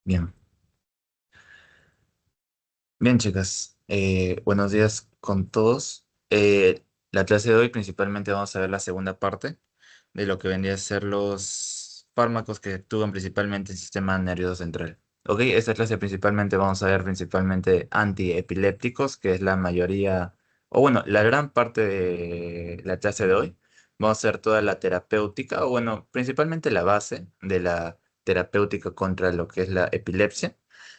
Bien, bien, chicas. Buenos días con todos. La clase de hoy principalmente vamos a ver la segunda parte de lo que vendría a ser los fármacos que actúan principalmente en el sistema nervioso central. Ok, esta clase principalmente vamos a ver principalmente antiepilépticos, que es la mayoría, o bueno, la gran parte de la clase de hoy. Vamos a ver toda la terapéutica, o bueno, principalmente la base de la terapéutica contra lo que es la epilepsia.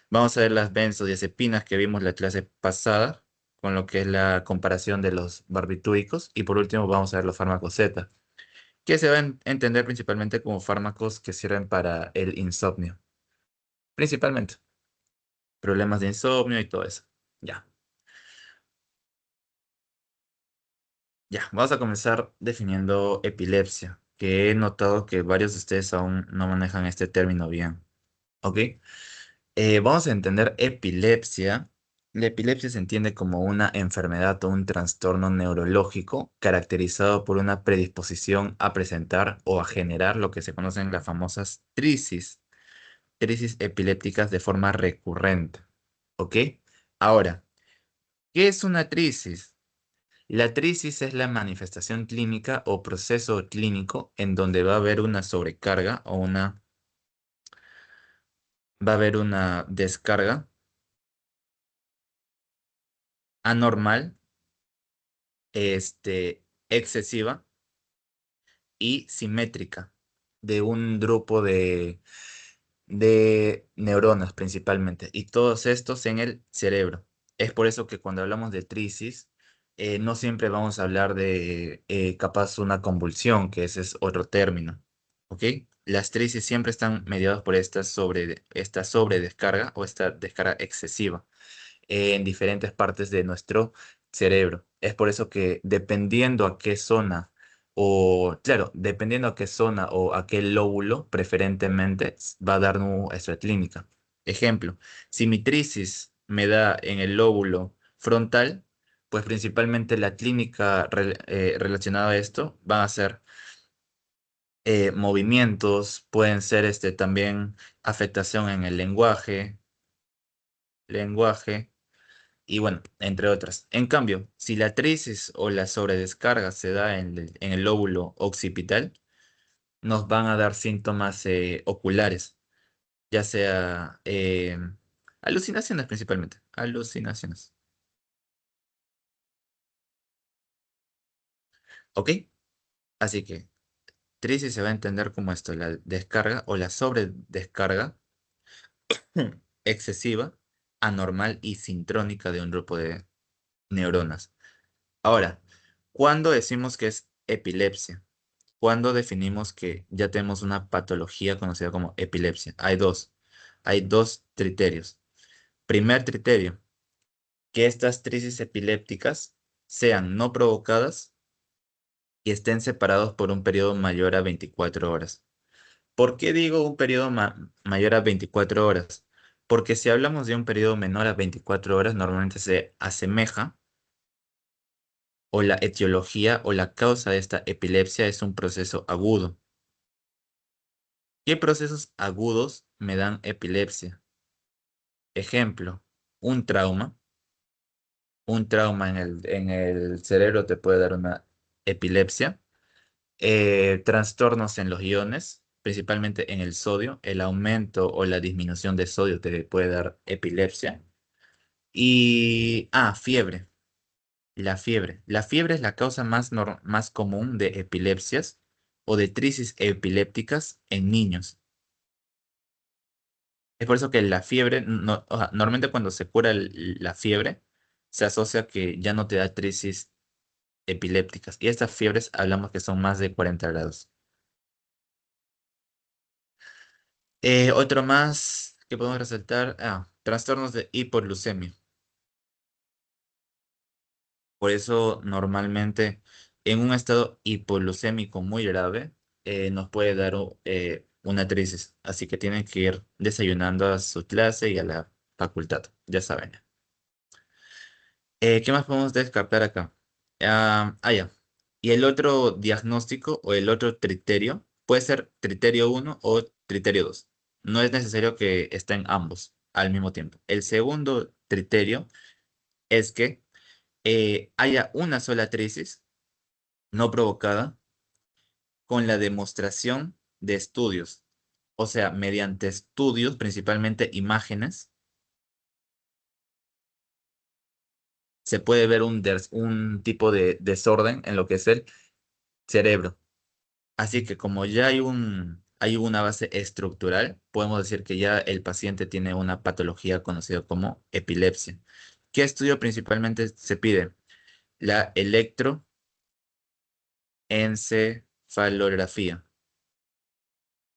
Vamos a ver las benzodiazepinas que vimos la clase pasada, con lo que es la comparación de los barbitúricos. Y por último vamos a ver los fármacos Z, que se van a entender principalmente como fármacos que sirven para el insomnio. Principalmente, problemas de insomnio y todo eso. Ya, ya. Vamos a comenzar definiendo epilepsia, que he notado que varios de ustedes aún no manejan este término bien. ¿Ok? Vamos a entender epilepsia. La epilepsia se entiende como una enfermedad o un trastorno neurológico caracterizado por una predisposición a presentar o a generar lo que se conocen las famosas crisis epilépticas de forma recurrente. ¿Ok? Ahora, ¿qué es una crisis? La crisis es la manifestación clínica o proceso clínico en donde va a haber una sobrecarga o va a haber una descarga anormal, excesiva y simétrica de un grupo de neuronas principalmente, y todos estos en el cerebro. Es por eso que cuando hablamos de trisis, no siempre vamos a hablar de capaz una convulsión, que ese es otro término. ¿Ok? Las trisis siempre están mediadas por esta sobredescarga o esta descarga excesiva en diferentes partes de nuestro cerebro. Es por eso que dependiendo a qué zona, o claro, dependiendo a qué zona o a qué lóbulo, preferentemente va a dar nuestra clínica. Ejemplo, si mi trisis me da en el lóbulo frontal, pues principalmente la clínica relacionada a esto van a ser movimientos, pueden ser también afectación en el lenguaje, y bueno, entre otras. En cambio, si la trisis o la sobredescarga se da en el lóbulo occipital, nos van a dar síntomas oculares, ya sea alucinaciones principalmente, alucinaciones. ¿Ok? Así que trisis se va a entender como esto, la descarga o la sobredescarga excesiva, anormal y sintrónica de un grupo de neuronas. Ahora, ¿cuándo decimos que es epilepsia? ¿Cuándo definimos que ya tenemos una patología conocida como epilepsia? Hay dos criterios. Primer criterio, que estas crisis epilépticas sean no provocadas y estén separados por un periodo mayor a 24 horas. ¿Por qué digo un periodo mayor a 24 horas? Porque si hablamos de un periodo menor a 24 horas, normalmente se asemeja o la etiología o la causa de esta epilepsia es un proceso agudo. ¿Qué procesos agudos me dan epilepsia? Ejemplo, un trauma. Un trauma en el cerebro te puede dar una epilepsia. Trastornos en los iones, principalmente en el sodio. El aumento o la disminución de sodio te puede dar epilepsia. Fiebre. La fiebre. La fiebre es la causa más común de epilepsias o de crisis epilépticas en niños. Es por eso que la fiebre, o sea, normalmente cuando se cura la fiebre, se asocia que ya no te da crisis epilépticas. Y estas fiebres hablamos que son más de 40 grados. Otro más que podemos resaltar, trastornos de hipoglucemia. Por eso normalmente en un estado hipoglucémico muy grave nos puede dar una crisis. Así que tienen que ir desayunando a su clase y a la facultad, ya saben. ¿Qué más podemos descartar acá? Ya. Y el otro diagnóstico o el otro criterio puede ser criterio uno o criterio 2. No es necesario que estén ambos al mismo tiempo. El segundo criterio es que haya una sola crisis no provocada con la demostración de estudios. O sea, mediante estudios, principalmente imágenes, se puede ver un tipo de desorden en lo que es el cerebro. Así que como ya hay una base estructural, podemos decir que ya el paciente tiene una patología conocida como epilepsia. ¿Qué estudio principalmente se pide? La electroencefalografía.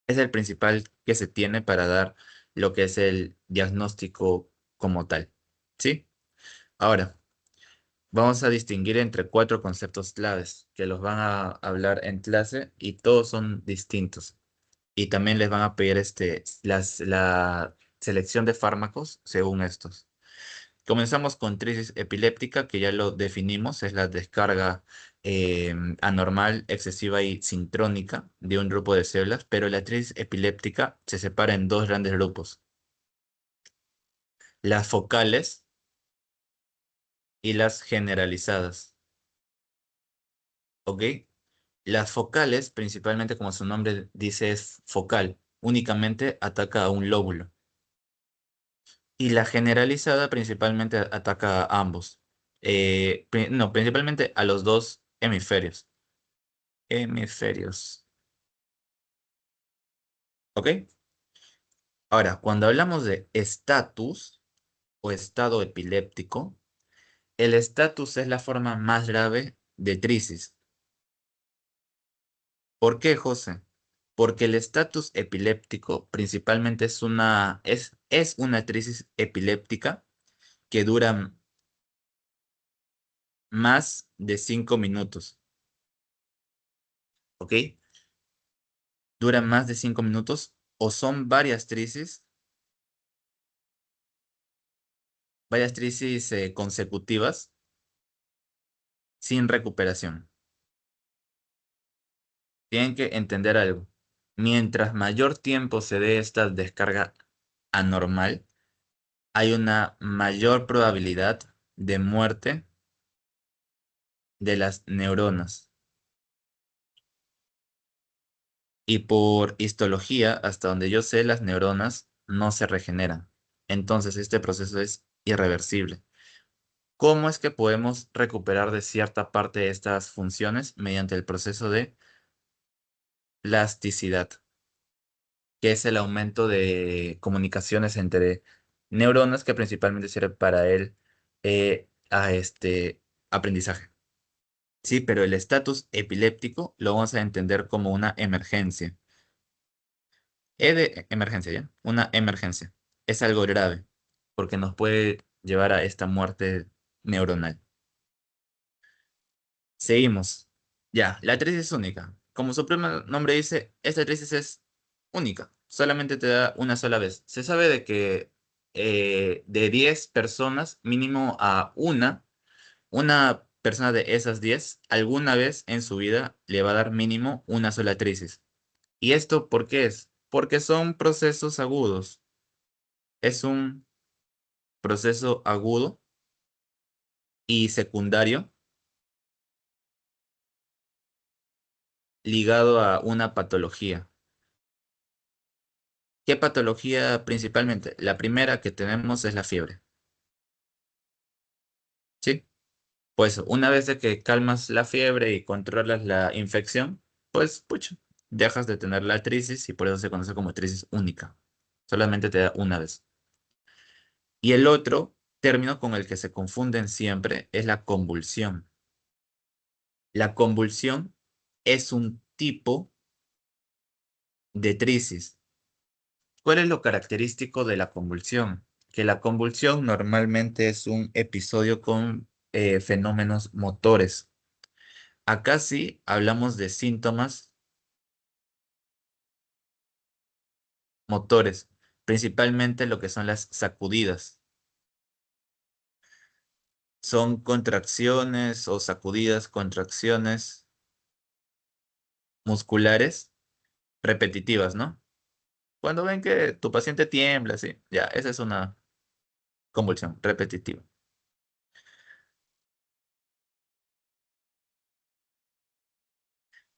Es el principal que se tiene para dar lo que es el diagnóstico como tal. ¿Sí? Ahora, vamos a distinguir entre cuatro conceptos claves que los van a hablar en clase y todos son distintos. Y también les van a pedir la selección de fármacos según estos. Comenzamos con crisis epiléptica, que ya lo definimos, es la descarga anormal, excesiva y sincrónica de un grupo de células, pero la crisis epiléptica se separa en dos grandes grupos, las focales y las generalizadas. ¿Ok? Las focales, principalmente como su nombre dice, es focal, únicamente ataca a un lóbulo. Y la generalizada principalmente ataca a ambos. No, principalmente a los dos hemisferios. Hemisferios. ¿Ok? Ahora, cuando hablamos de estatus o estado epiléptico, el estatus es la forma más grave de crisis. ¿Por qué, José? Porque el estatus epiléptico principalmente es una crisis epiléptica que dura más de 5 minutos. ¿Ok? Dura más de 5 minutos o son varias crisis consecutivas sin recuperación. Tienen que entender algo. Mientras mayor tiempo se dé esta descarga anormal, hay una mayor probabilidad de muerte de las neuronas. Y por histología, hasta donde yo sé, las neuronas no se regeneran. Entonces, este proceso es irreversible. ¿Cómo es que podemos recuperar de cierta parte de estas funciones? Mediante el proceso de plasticidad, que es el aumento de comunicaciones entre neuronas que principalmente sirve para el aprendizaje. Sí, pero el estatus epiléptico lo vamos a entender como una emergencia. E de emergencia, ¿ya? Una emergencia. Es algo grave porque nos puede llevar a esta muerte neuronal. Seguimos. Ya, la crisis es única. Como su propio nombre dice, esta crisis es única. Solamente te da una sola vez. Se sabe de que de 10 personas, mínimo a una persona de esas 10, alguna vez en su vida le va a dar mínimo una sola crisis. ¿Y esto por qué es? Porque son procesos agudos. Es un proceso agudo y secundario ligado a una patología. ¿Qué patología principalmente? La primera que tenemos es la fiebre. ¿Sí? Pues una vez de que calmas la fiebre y controlas la infección, pues pucha, dejas de tener la crisis y por eso se conoce como crisis única. Solamente te da una vez. Y el otro término con el que se confunden siempre es la convulsión. La convulsión es un tipo de crisis. ¿Cuál es lo característico de la convulsión? Que la convulsión normalmente es un episodio con fenómenos motores. Acá sí hablamos de síntomas motores, principalmente lo que son las sacudidas. Son contracciones o sacudidas, contracciones musculares repetitivas, ¿no? Cuando ven que tu paciente tiembla, sí, ya, esa es una convulsión repetitiva.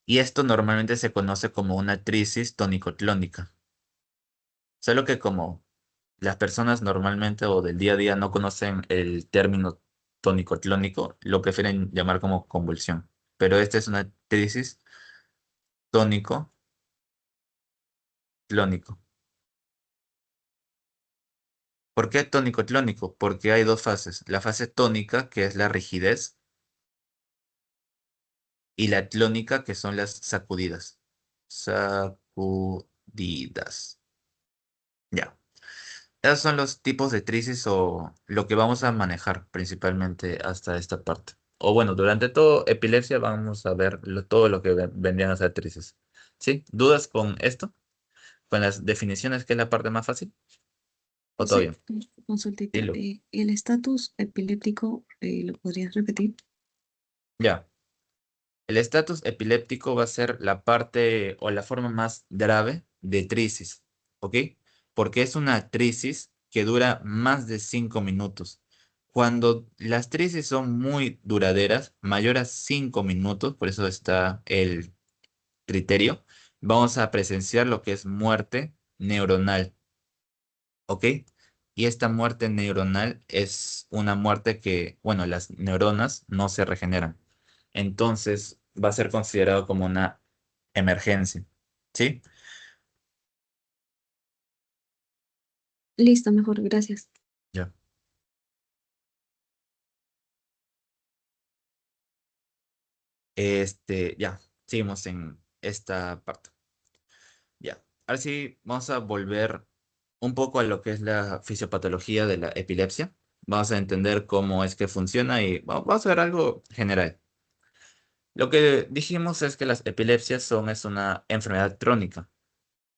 Y esto normalmente se conoce como una crisis tónico-clónica. Solo que como las personas normalmente o del día a día no conocen el término tónico-clónico, lo prefieren llamar como convulsión. Pero esta es una crisis tónico-clónico. ¿Por qué tónico-clónico? Porque hay dos fases. La fase tónica, que es la rigidez, y la clónica, que son las sacudidas. Sacudidas. Ya. Esos son los tipos de crisis o lo que vamos a manejar principalmente hasta esta parte. O bueno, durante todo epilepsia vamos a ver todo lo que vendrían a ser crisis. ¿Sí? ¿Dudas con esto? ¿Con las definiciones, que es la parte más fácil? ¿O todo José, bien? consultita. Dilo. ¿El estatus epiléptico lo podrías repetir? Ya. El estatus epiléptico va a ser la parte o la forma más grave de crisis, ¿ok? Porque es una crisis que dura más de 5 minutos. Cuando las crisis son muy duraderas, mayor a 5 minutos, por eso está el criterio, vamos a presenciar lo que es muerte neuronal, ¿ok? Y esta muerte neuronal es una muerte que, bueno, las neuronas no se regeneran. Entonces va a ser considerado como una emergencia, ¿sí? Listo, mejor, gracias. Ya. Ya, seguimos en esta parte. Ya. Ahora sí, vamos a volver un poco a lo que es la fisiopatología de la epilepsia. Vamos a entender cómo es que funciona y vamos a ver algo general. Lo que dijimos es que las epilepsias es una enfermedad crónica.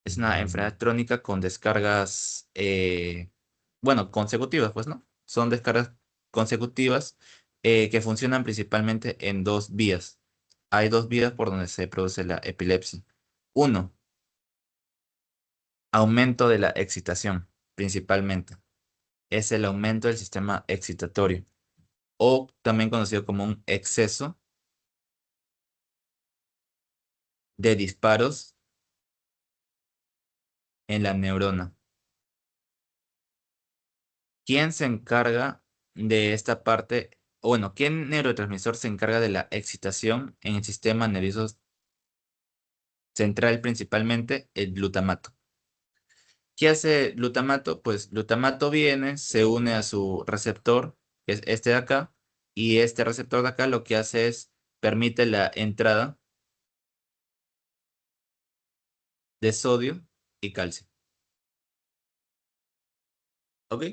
Es una enfermedad crónica con descargas, bueno, consecutivas, pues, ¿no? Son descargas consecutivas que funcionan principalmente en dos vías. Hay dos vías por donde se produce la epilepsia. Uno, aumento de la excitación, principalmente. Es el aumento del sistema excitatorio, o también conocido como un exceso de disparos en la neurona. ¿Quién se encarga de esta parte? O bueno, ¿qué neurotransmisor se encarga de la excitación en el sistema nervioso central, principalmente el glutamato? ¿Qué hace glutamato? Pues glutamato viene, se une a su receptor, que es este de acá, y este receptor de acá lo que hace es permite la entrada de sodio y calcio. ¿Ok?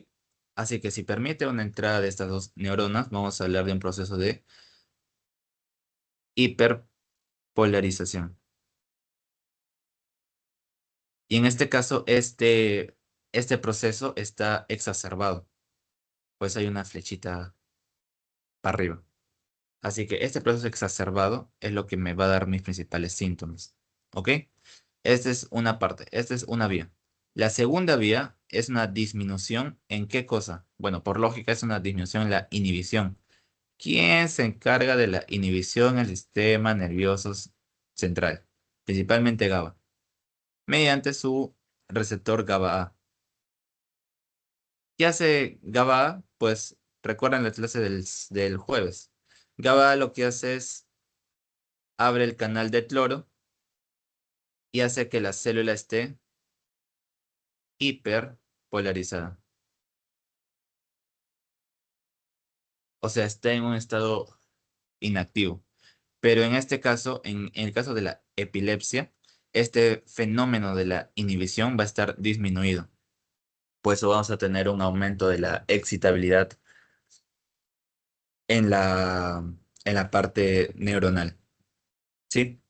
Así que si permite una entrada de estas dos neuronas, vamos a hablar de un proceso de hiperpolarización. Y en este caso, este proceso está exacerbado, pues hay una flechita para arriba. Así que este proceso exacerbado es lo que me va a dar mis principales síntomas. ¿Ok? Esta es una parte, esta es una vía. La segunda vía es una disminución en qué cosa. Bueno, por lógica es una disminución en la inhibición. ¿Quién se encarga de la inhibición en el sistema nervioso central? Principalmente GABA, mediante su receptor GABA-A. ¿Qué hace GABA? Pues recuerden la clase del jueves. GABA lo que hace es abre el canal de cloro y hace que la célula esté hiperpolarizada. O sea, está en un estado inactivo. Pero en este caso, en el caso de la epilepsia, este fenómeno de la inhibición va a estar disminuido. Pues vamos a tener un aumento de la excitabilidad en la parte neuronal. ¿Sí?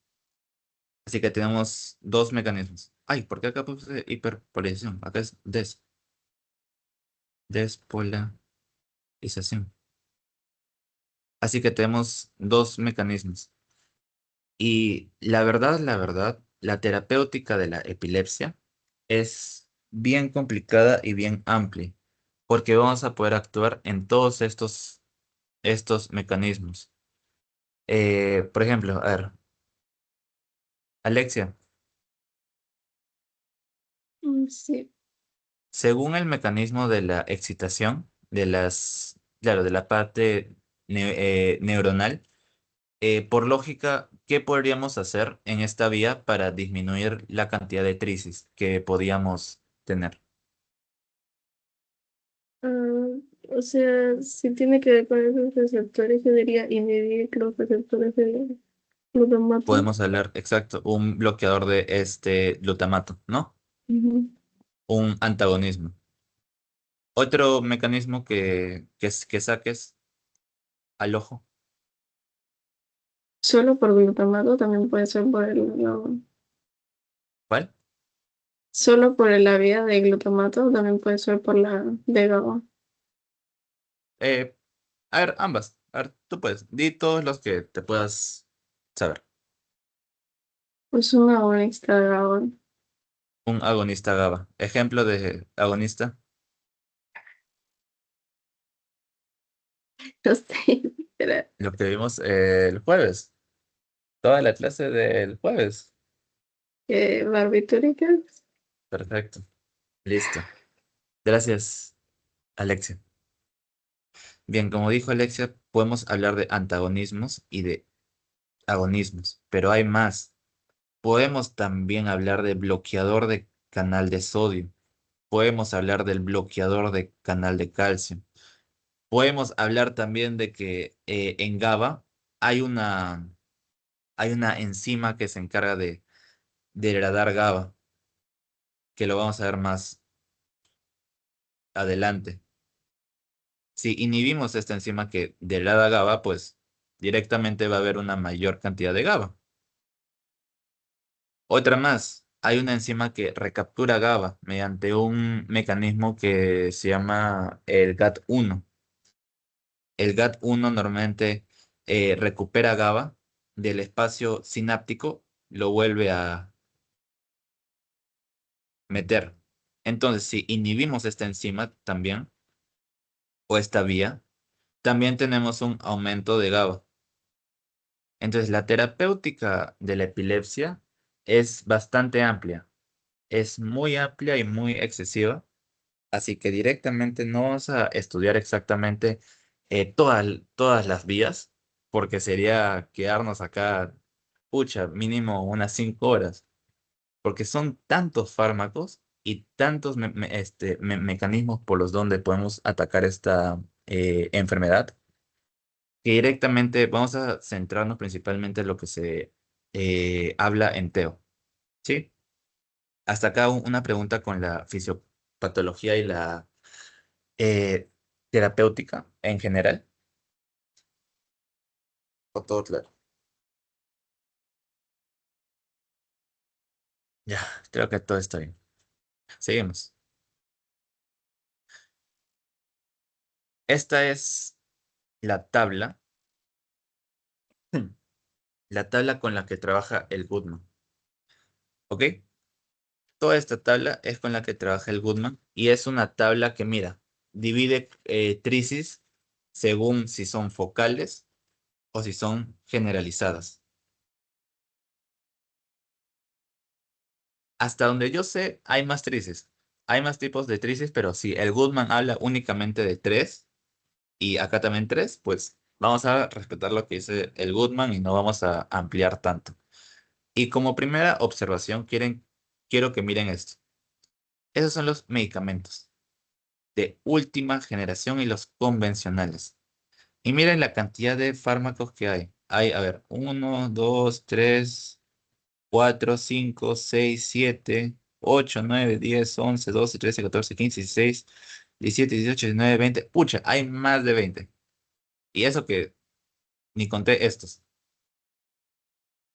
Así que tenemos dos mecanismos. Ay, ¿por qué acá puse hiperpolarización? Acá es despolarización. Así que tenemos dos mecanismos. Y la verdad, la terapéutica de la epilepsia es bien complicada y bien amplia, porque vamos a poder actuar en todos estos mecanismos. Por ejemplo, a ver, Alexia, Sí. según el mecanismo de la excitación, claro, de la parte neuronal, por lógica, ¿qué podríamos hacer en esta vía para disminuir la cantidad de trisis que podíamos tener? Ah, o sea, si tiene que ver con esos receptores, yo diría inhibir los receptores de glutamato. Podemos hablar, exacto, un bloqueador de este glutamato, ¿no? Ujú. Un antagonismo. Otro mecanismo que saques al ojo, Solo por glutamato, también puede ser por no, ¿cuál? solo por la vía de glutamato, también puede ser por la de GABA. Eh, a ver, ambas. A ver, tú puedes. Di todos los que te puedas saber. Es una agonista de GABA. Un agonista GABA. Ejemplo de agonista, No sé, espera, lo que vimos el jueves. Toda la clase del jueves. barbitúricas. Perfecto. Listo. Gracias, Alexia. Bien, como dijo Alexia, podemos hablar de antagonismos y de agonismos, pero hay más. Podemos también hablar de bloqueador de canal de sodio. Podemos hablar del bloqueador de canal de calcio. Podemos hablar también de que en GABA hay hay una enzima que se encarga de degradar GABA, que lo vamos a ver más adelante. Si inhibimos esta enzima que degrada GABA, pues directamente va a haber una mayor cantidad de GABA. Otra más, hay una enzima que recaptura GABA mediante un mecanismo que se llama el GAT1. El GAT1 normalmente recupera GABA del espacio sináptico, lo vuelve a meter. Entonces, si inhibimos esta enzima también, o esta vía, también tenemos un aumento de GABA. Entonces, la terapéutica de la epilepsia es bastante amplia. Es muy amplia y muy excesiva. Así que directamente no vamos a estudiar exactamente todas las vías, porque sería quedarnos acá, pucha, mínimo unas 5 horas, porque son tantos fármacos y tantos mecanismos por los donde podemos atacar esta enfermedad, que directamente vamos a centrarnos principalmente en lo que se habla en TEO. ¿Sí? Hasta acá una pregunta con la fisiopatología y la eh, terapéutica en general. O todo claro. Ya, creo que todo está bien. Seguimos. Esta es la tabla, la tabla con la que trabaja el Goodman. ¿Ok? Toda esta tabla es con la que trabaja el Goodman y es una tabla que, mira, divide tricis según si son focales o si son generalizadas. Hasta donde yo sé, hay más tricis. Hay más tipos de tricis, pero si el Goodman habla únicamente de tres, y acá también tres, pues vamos a respetar lo que dice el Goodman y no vamos a ampliar tanto. Y como primera observación, quiero que miren esto. Esos son los medicamentos de última generación y los convencionales. Y miren la cantidad de fármacos que hay. Hay, a ver, uno, 2, 3, 4, 5, 6, 7, 8, 9, 10, 11, 12, 13, 14, 15, 16, 17, 18, 19, 20. Pucha, hay más de 20. Y eso que ni conté estos.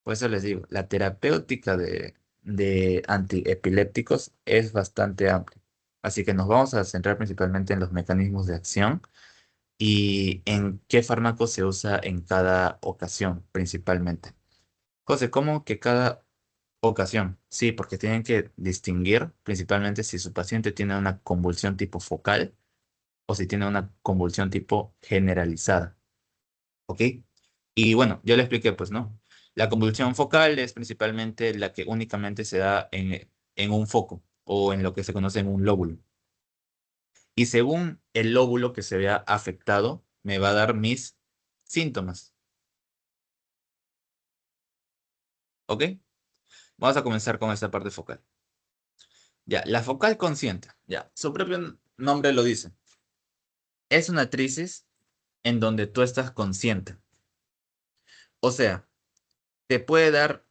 Por eso les digo, la terapéutica de antiepilépticos es bastante amplia. Así que nos vamos a centrar principalmente en los mecanismos de acción y en qué fármaco se usa en cada ocasión, principalmente. José, ¿cómo que cada Ocasión, sí, porque tienen que distinguir principalmente si su paciente tiene una convulsión tipo focal o si tiene una convulsión tipo generalizada, ¿ok? Y bueno, yo le expliqué, pues, ¿no? La convulsión focal es principalmente la que únicamente se da en un foco o en lo que se conoce en un lóbulo. Y según el lóbulo que se vea afectado, me va a dar mis síntomas, ¿ok? Vamos a comenzar con esta parte focal. Ya, la focal consciente, ya, su propio nombre lo dice. Es una crisis en donde tú estás consciente. O sea, te puede dar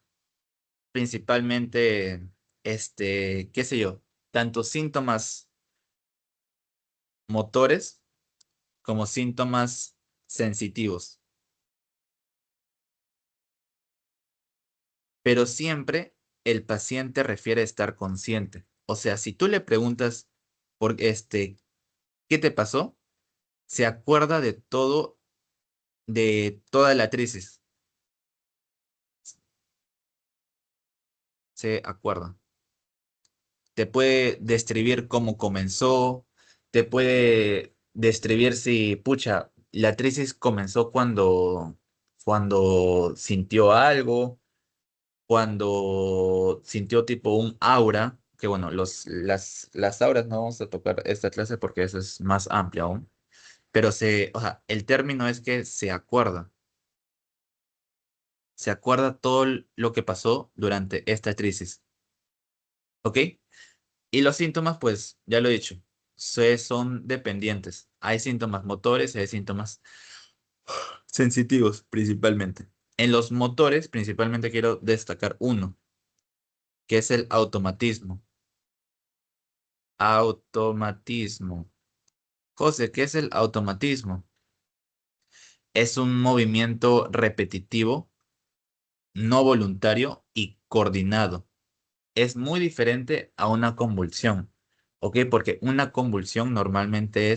principalmente, qué sé yo, tanto síntomas motores como síntomas sensitivos. Pero siempre el paciente refiere estar consciente. O sea, si tú le preguntas por ¿qué te pasó? Se acuerda de toda la crisis. Se acuerda. Te puede describir cómo comenzó, te puede describir si, pucha, la crisis comenzó cuando sintió algo, cuando sintió tipo un aura, que bueno, las auras no vamos a tocar esta clase porque eso es más amplio aún, pero o sea, el término es que se acuerda todo lo que pasó durante esta crisis, ¿ok? Y los síntomas, pues, ya lo he dicho, son dependientes. Hay síntomas motores y hay síntomas sensitivos, principalmente. En los motores, principalmente quiero destacar uno, que es el automatismo. Automatismo. José, ¿qué es el automatismo? Es un movimiento repetitivo, no voluntario y coordinado. Es muy diferente a una convulsión, ¿ok? Porque una convulsión normalmente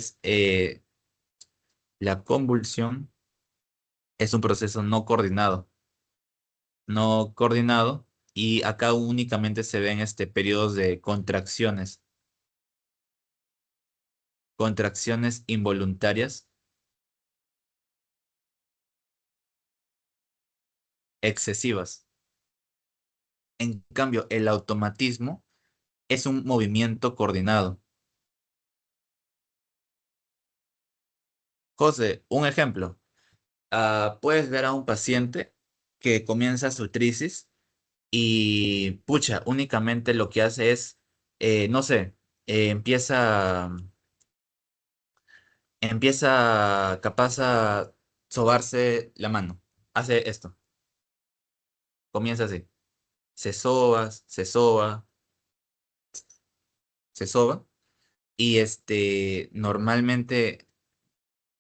la convulsión es un proceso no coordinado, y acá únicamente se ven periodos de contracciones involuntarias excesivas. En cambio, el automatismo es un movimiento coordinado. José, un ejemplo. Puedes ver a un paciente que comienza su crisis y, pucha, únicamente lo que hace es, no sé, empieza capaz a sobarse la mano. Hace esto. Comienza así. Se soba, se soba, se soba. Y normalmente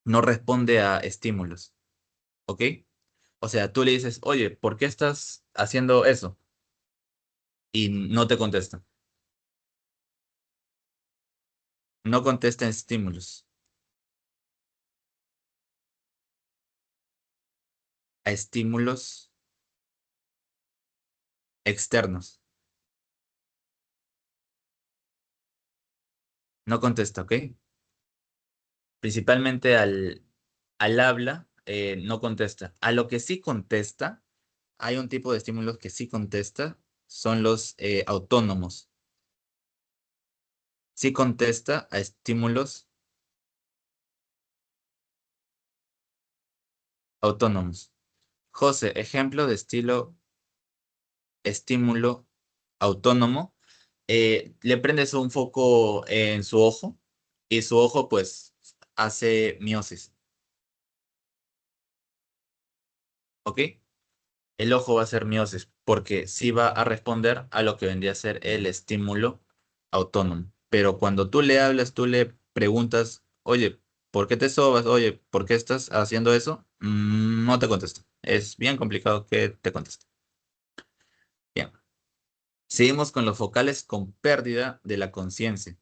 no responde a estímulos. ¿Ok? O sea, tú le dices, oye, ¿por qué estás haciendo eso? Y no te contesta. No contesta estímulos. A estímulos externos. No contesta, ¿ok? Principalmente al habla, no contesta. A lo que sí contesta, hay un tipo de estímulos que sí contesta, son los autónomos. Sí contesta a estímulos autónomos. José, ejemplo de estímulo autónomo. Le prendes un foco en su ojo y su ojo pues hace miosis, ¿ok? El ojo va a hacer miosis porque sí va a responder a lo que vendría a ser el estímulo autónomo. Pero cuando tú le hablas, tú le preguntas, oye, ¿por qué te sobas? Oye, ¿por qué estás haciendo eso? No te contesta. Es bien complicado que te conteste. Bien. Seguimos con los focales con pérdida de la conciencia.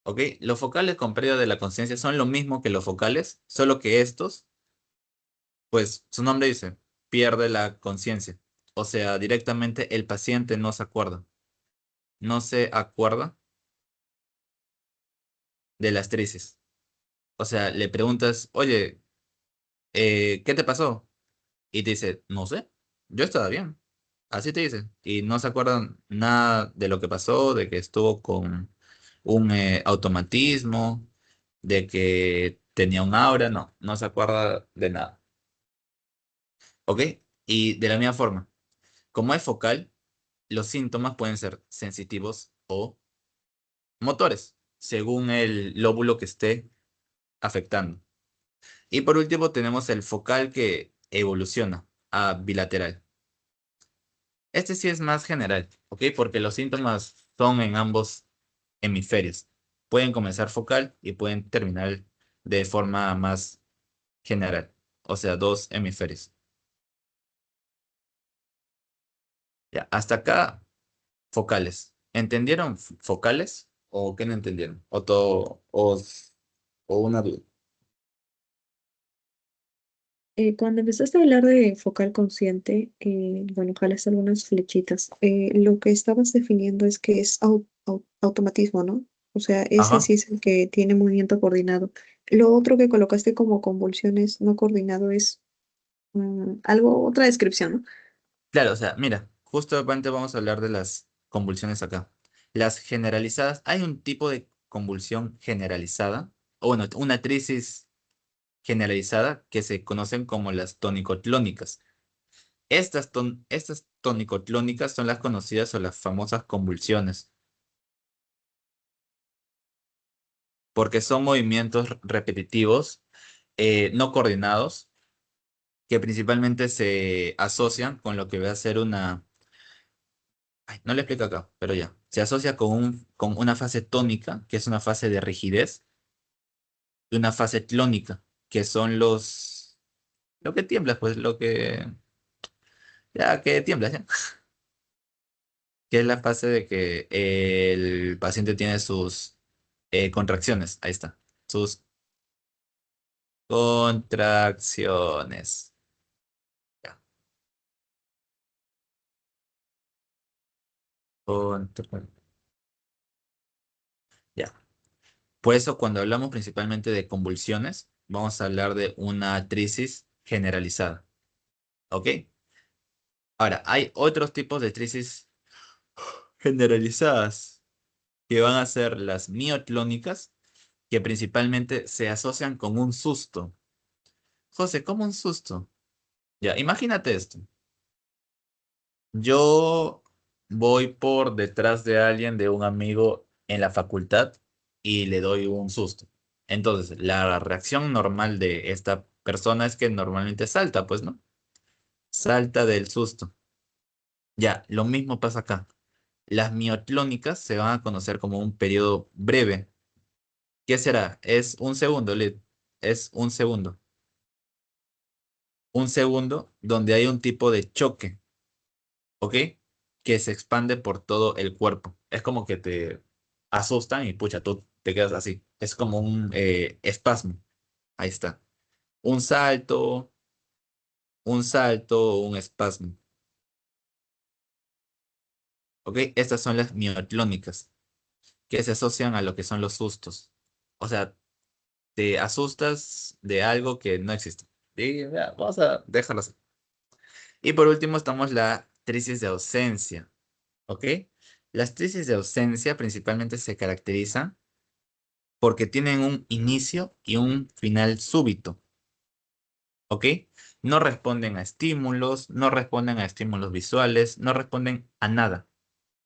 ¿Ok? Los focales con pérdida de la conciencia son lo mismo que los focales, solo que estos, pues su nombre dice, pierde la conciencia. O sea, directamente el paciente no se acuerda. No se acuerda de las trices. O sea, le preguntas, oye, ¿qué te pasó? Y te dice, no sé, yo estaba bien. Así te dice. Y no se acuerdan nada de lo que pasó, de que estuvo con un automatismo, de que tenía un aura, no, no se acuerda de nada. ¿Ok? Y de la misma forma, como es focal, los síntomas pueden ser sensitivos o motores, según el lóbulo que esté afectando. Y por último tenemos el focal que evoluciona a bilateral. Este sí es más general, ¿ok? Porque los síntomas son en ambos hemisferios. Pueden comenzar focal y pueden terminar de forma más general, o sea, dos hemisferios. Ya, hasta acá, focales. ¿Entendieron focales o qué no entendieron? O todo, o una duda. Cuando empezaste a hablar de focal consciente, bueno, jalaste algunas flechitas. Lo que estabas definiendo es que es automatismo, ¿no? O sea, ese Ajá. sí es el que tiene movimiento coordinado. Lo otro que colocaste como convulsiones no coordinado es algo, otra descripción, ¿no? Claro, o sea, mira, justamente vamos a hablar de las convulsiones acá. Las generalizadas, hay un tipo de convulsión generalizada, o bueno, una crisis generalizada que se conocen como las tonicoclónicas. Estas tonicoclónicas son las conocidas o las famosas convulsiones, porque son movimientos repetitivos, no coordinados, que principalmente se asocian con lo que va a ser una. Ay, no le explico acá, pero ya. Se asocia con una fase tónica, que es una fase de rigidez, y una fase clónica, que son lo que tiemblas, pues, lo que. Ya que tiemblas, ¿ya? Que es la fase de que el paciente tiene sus contracciones. Ahí está. Sus contracciones. Ya. Contra- ya. Por eso, cuando hablamos principalmente de convulsiones, vamos a hablar de una crisis generalizada. ¿Ok? Ahora, hay otros tipos de crisis generalizadas que van a ser las mioclónicas, que principalmente se asocian con un susto. José, ¿cómo un susto? Ya, imagínate esto. Yo voy por detrás de alguien, de un amigo en la facultad y le doy un susto. Entonces, la reacción normal de esta persona es que normalmente salta, pues, ¿no? Salta del susto. Ya, lo mismo pasa acá. Las mioclónicas se van a conocer como un periodo breve. ¿Qué será? Es un segundo, es un segundo. Un segundo donde hay un tipo de choque, ¿ok? Que se expande por todo el cuerpo. Es como que te asustan y pucha, tú te quedas así. Es como un espasmo. Ahí está. Un salto, un espasmo. ¿Ok? Estas son las mioclónicas que se asocian a lo que son los sustos. O sea, te asustas de algo que no existe. Y ya, vamos a dejarlo así. Y por último estamos la crisis de ausencia. ¿Ok? Las crisis de ausencia principalmente se caracterizan porque tienen un inicio y un final súbito. ¿Ok? No responden a estímulos, no responden a estímulos visuales, no responden a nada.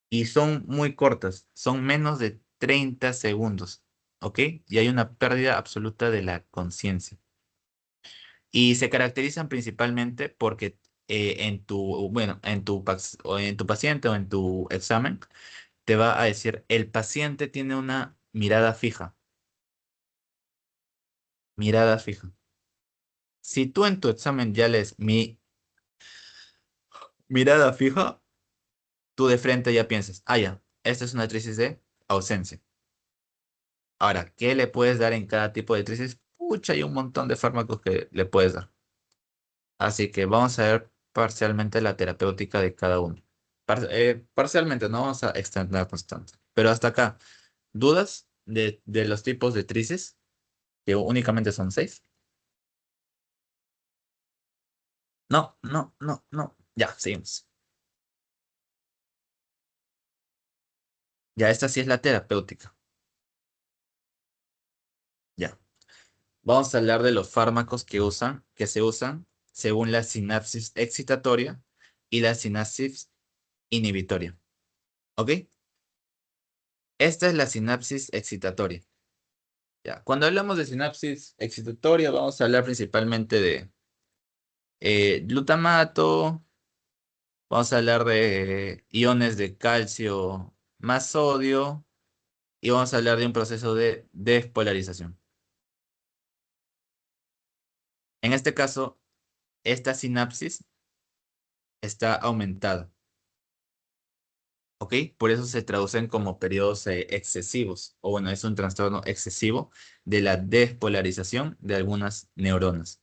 Y son muy cortas, son menos de 30 segundos. ¿Ok? Y hay una pérdida absoluta de la conciencia. Y se caracterizan principalmente porque bueno, o en tu paciente o en tu examen te va a decir, el paciente tiene una mirada fija. Si tú en tu examen ya lees mirada fija, tú de frente ya piensas, ah, ya, esta es una crisis de ausencia. Ahora, ¿qué le puedes dar en cada tipo de crisis? Pucha, hay un montón de fármacos que le puedes dar. Así que vamos a ver parcialmente la terapéutica de cada uno. Parcialmente, no vamos a extendernos tanto. Pero hasta acá, ¿dudas de los tipos de trices? Que únicamente son 6. No, no, no, no. Ya, seguimos. Ya, esta sí es la terapéutica. Ya. Vamos a hablar de los fármacos que se usan según la sinapsis excitatoria y la sinapsis inhibitoria. ¿Ok? Esta es la sinapsis excitatoria. Ya. Cuando hablamos de sinapsis excitatoria, vamos a hablar principalmente de glutamato, vamos a hablar de iones de calcio más sodio y vamos a hablar de un proceso de despolarización. En este caso, esta sinapsis está aumentada. ¿Ok? Por eso se traducen como periodos excesivos, o bueno, es un trastorno excesivo de la despolarización de algunas neuronas.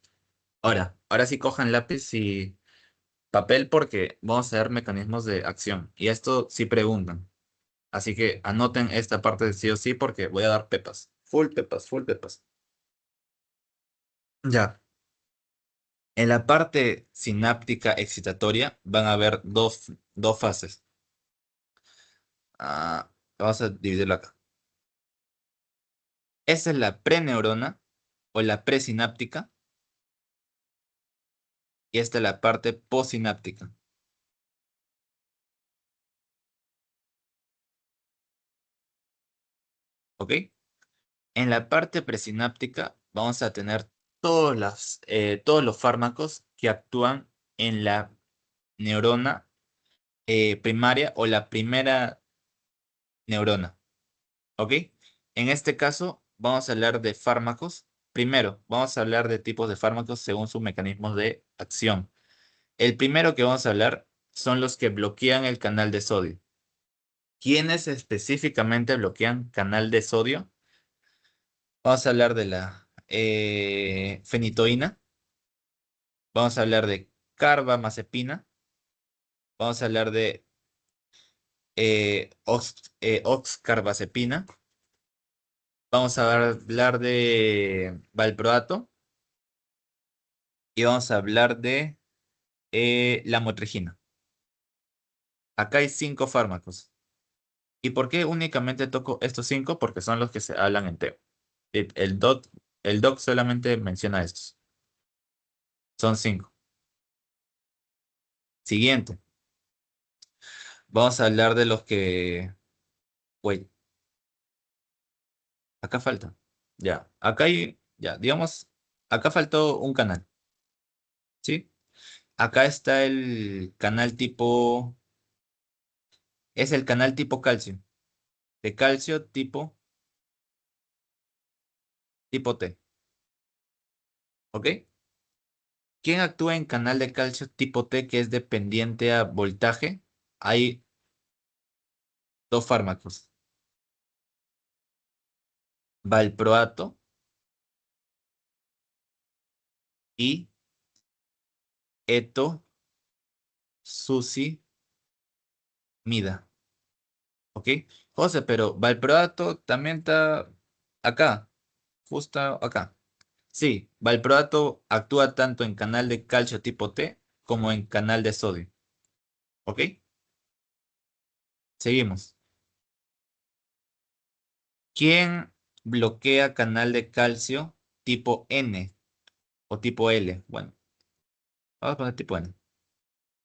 Ahora sí cojan lápiz y papel porque vamos a ver mecanismos de acción. Y esto sí preguntan. Así que anoten esta parte de sí o sí porque voy a dar pepas. Full pepas, full pepas. Ya. En la parte sináptica excitatoria van a haber dos fases. Vamos a dividirlo acá. Esa es la preneurona o la presináptica y esta es la parte postsináptica. ¿Ok? En la parte presináptica vamos a tener todos los fármacos que actúan en la neurona primaria o la primera neurona. ¿Ok? En este caso vamos a hablar de fármacos. Primero, vamos a hablar de tipos de fármacos según sus mecanismos de acción. El primero que vamos a hablar son los que bloquean el canal de sodio. ¿Quiénes específicamente bloquean canal de sodio? Vamos a hablar de la fenitoína. Vamos a hablar de carbamazepina. Vamos a hablar de oxcarbazepina. Vamos a hablar de valproato. Y vamos a hablar de lamotrigina. Acá hay 5 fármacos. ¿Y por qué únicamente toco estos 5? Porque son los que se hablan en TEO. El doc solamente menciona estos. Son 5. Siguiente. Vamos a hablar de los que... Wait, acá falta. Ya, acá hay... Ya, digamos, acá faltó un canal. ¿Sí? Acá está el canal tipo... Es el canal tipo calcio. De calcio tipo T. ¿Ok? ¿Quién actúa en canal de calcio tipo T que es dependiente a voltaje? Hay 2 fármacos. Valproato y etosusimida. ¿Ok? José, pero valproato también está acá, justo acá. Sí, valproato actúa tanto en canal de calcio tipo T como en canal de sodio. ¿Ok? Seguimos. ¿Quién bloquea canal de calcio tipo N o tipo L? Bueno, vamos a poner tipo N.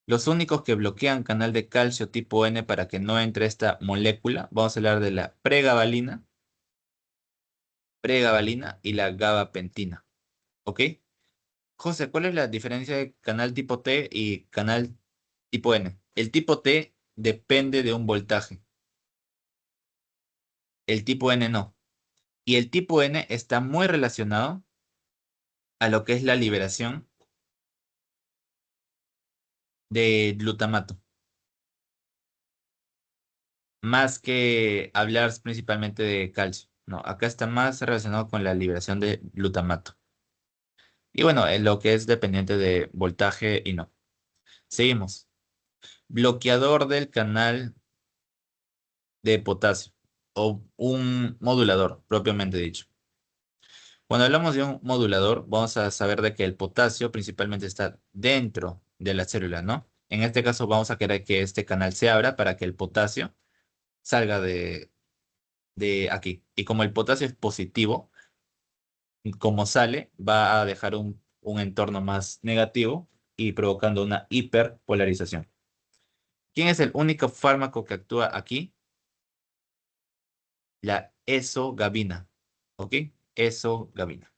Los únicos que bloquean canal de calcio tipo N para que no entre esta molécula, vamos a hablar de la pregabalina y la gabapentina. ¿Ok? José, ¿cuál es la diferencia de canal tipo T y canal tipo N? El tipo T depende de un voltaje. El tipo N no. Y el tipo N está muy relacionado a lo que es la liberación de glutamato. Más que hablar principalmente de calcio. No, acá está más relacionado con la liberación de glutamato. Y bueno, lo que es dependiente de voltaje y no. Seguimos. Bloqueador del canal de potasio o un modulador, propiamente dicho. Cuando hablamos de un modulador, vamos a saber de que el potasio principalmente está dentro de la célula, ¿no? En este caso vamos a querer que este canal se abra para que el potasio salga de aquí. Y como el potasio es positivo, como sale, va a dejar un entorno más negativo y provocando una hiperpolarización. ¿Quién es el único fármaco que actúa aquí? La ezogabina. ¿Ok? Ezogabina.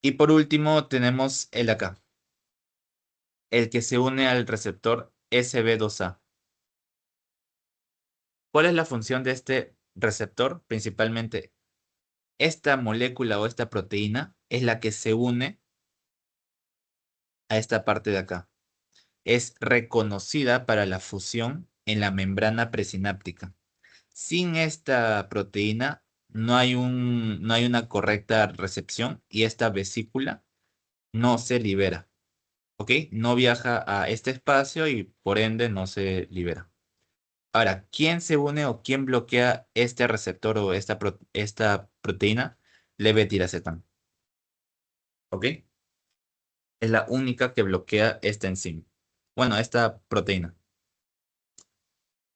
Y por último tenemos el acá, el que se une al receptor SB2A. ¿Cuál es la función de este receptor? Principalmente, esta molécula o esta proteína es la que se une a esta parte de acá. Es reconocida para la fusión en la membrana presináptica. Sin esta proteína no hay una correcta recepción y esta vesícula no se libera. ¿Ok? No viaja a este espacio y por ende no se libera. Ahora, ¿quién se une o quién bloquea este receptor o esta proteína? Levetiracetam. ¿Ok? Es la única que bloquea esta enzima. Bueno, esta proteína.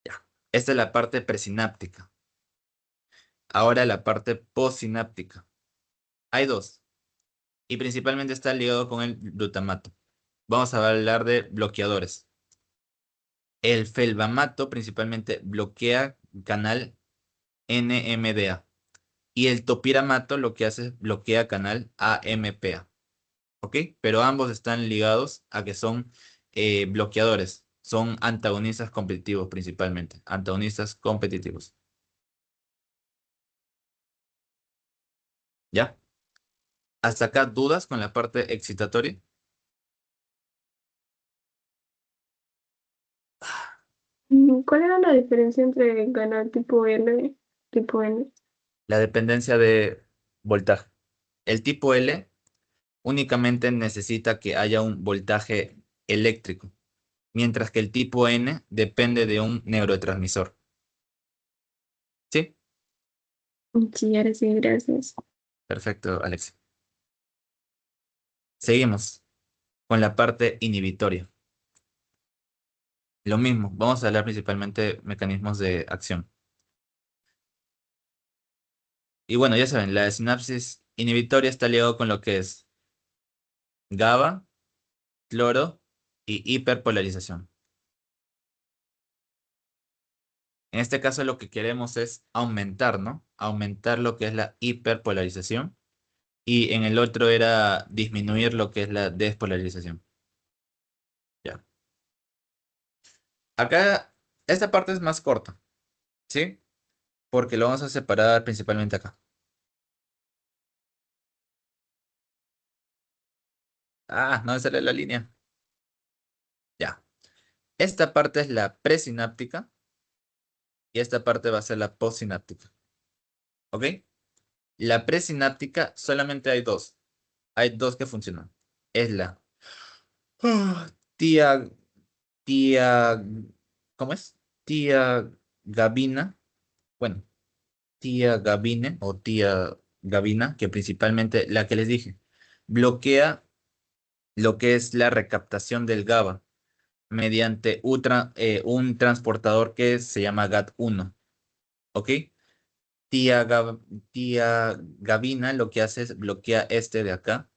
Ya. Esta es la parte presináptica. Ahora la parte postsináptica. Hay dos. Y principalmente está ligado con el glutamato. Vamos a hablar de bloqueadores. El felbamato principalmente bloquea canal NMDA. Y el topiramato lo que hace es bloquea canal AMPA. ¿Ok? Pero ambos están ligados a que son bloqueadores. Son antagonistas competitivos principalmente. Antagonistas competitivos. ¿Ya? ¿Hasta acá dudas con la parte excitatoria? ¿Cuál era la diferencia entre canal tipo L y tipo N? La dependencia de voltaje. El tipo L únicamente necesita que haya un voltaje eléctrico, mientras que el tipo N depende de un neurotransmisor. ¿Sí? Sí, ahora sí, gracias. Perfecto, Alex. Seguimos con la parte inhibitoria. Lo mismo, vamos a hablar principalmente de mecanismos de acción. Y bueno, ya saben, la sinapsis inhibitoria está ligado con lo que es GABA, cloro y hiperpolarización. En este caso lo que queremos es aumentar, ¿no? Aumentar lo que es la hiperpolarización y en el otro era disminuir lo que es la despolarización. Ya. Acá, esta parte es más corta, ¿sí? Porque lo vamos a separar principalmente acá. Ah, no me sale la línea. Ya. Esta parte es la presináptica y esta parte va a ser la postsináptica. ¿Ok? La presináptica solamente hay dos. Hay dos que funcionan. Es la ah, tía, tía, ¿cómo es? Tía Gabina. Bueno, tía Gabine o tía Gabina, que principalmente la que les dije, bloquea lo que es la recaptación del GABA mediante un transportador que se llama GAT1. ¿Ok? Tía Gabina lo que hace es bloquea este de acá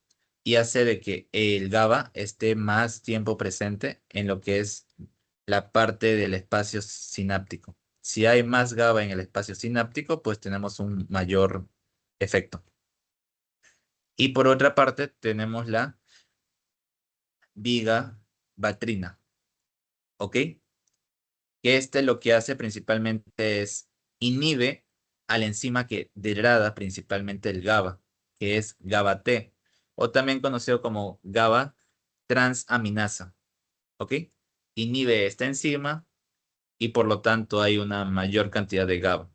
y hace de que el GABA esté más tiempo presente en lo que es la parte del espacio sináptico. Si hay más GABA en el espacio sináptico, pues tenemos un mayor efecto. Y por otra parte, tenemos la vigabatrina. ¿Ok? Que este lo que hace principalmente es inhibe a la enzima que degrada principalmente el GABA, que es GABA-T, o también conocido como GABA transaminasa. ¿Ok? Inhibe esta enzima y por lo tanto hay una mayor cantidad de GABA.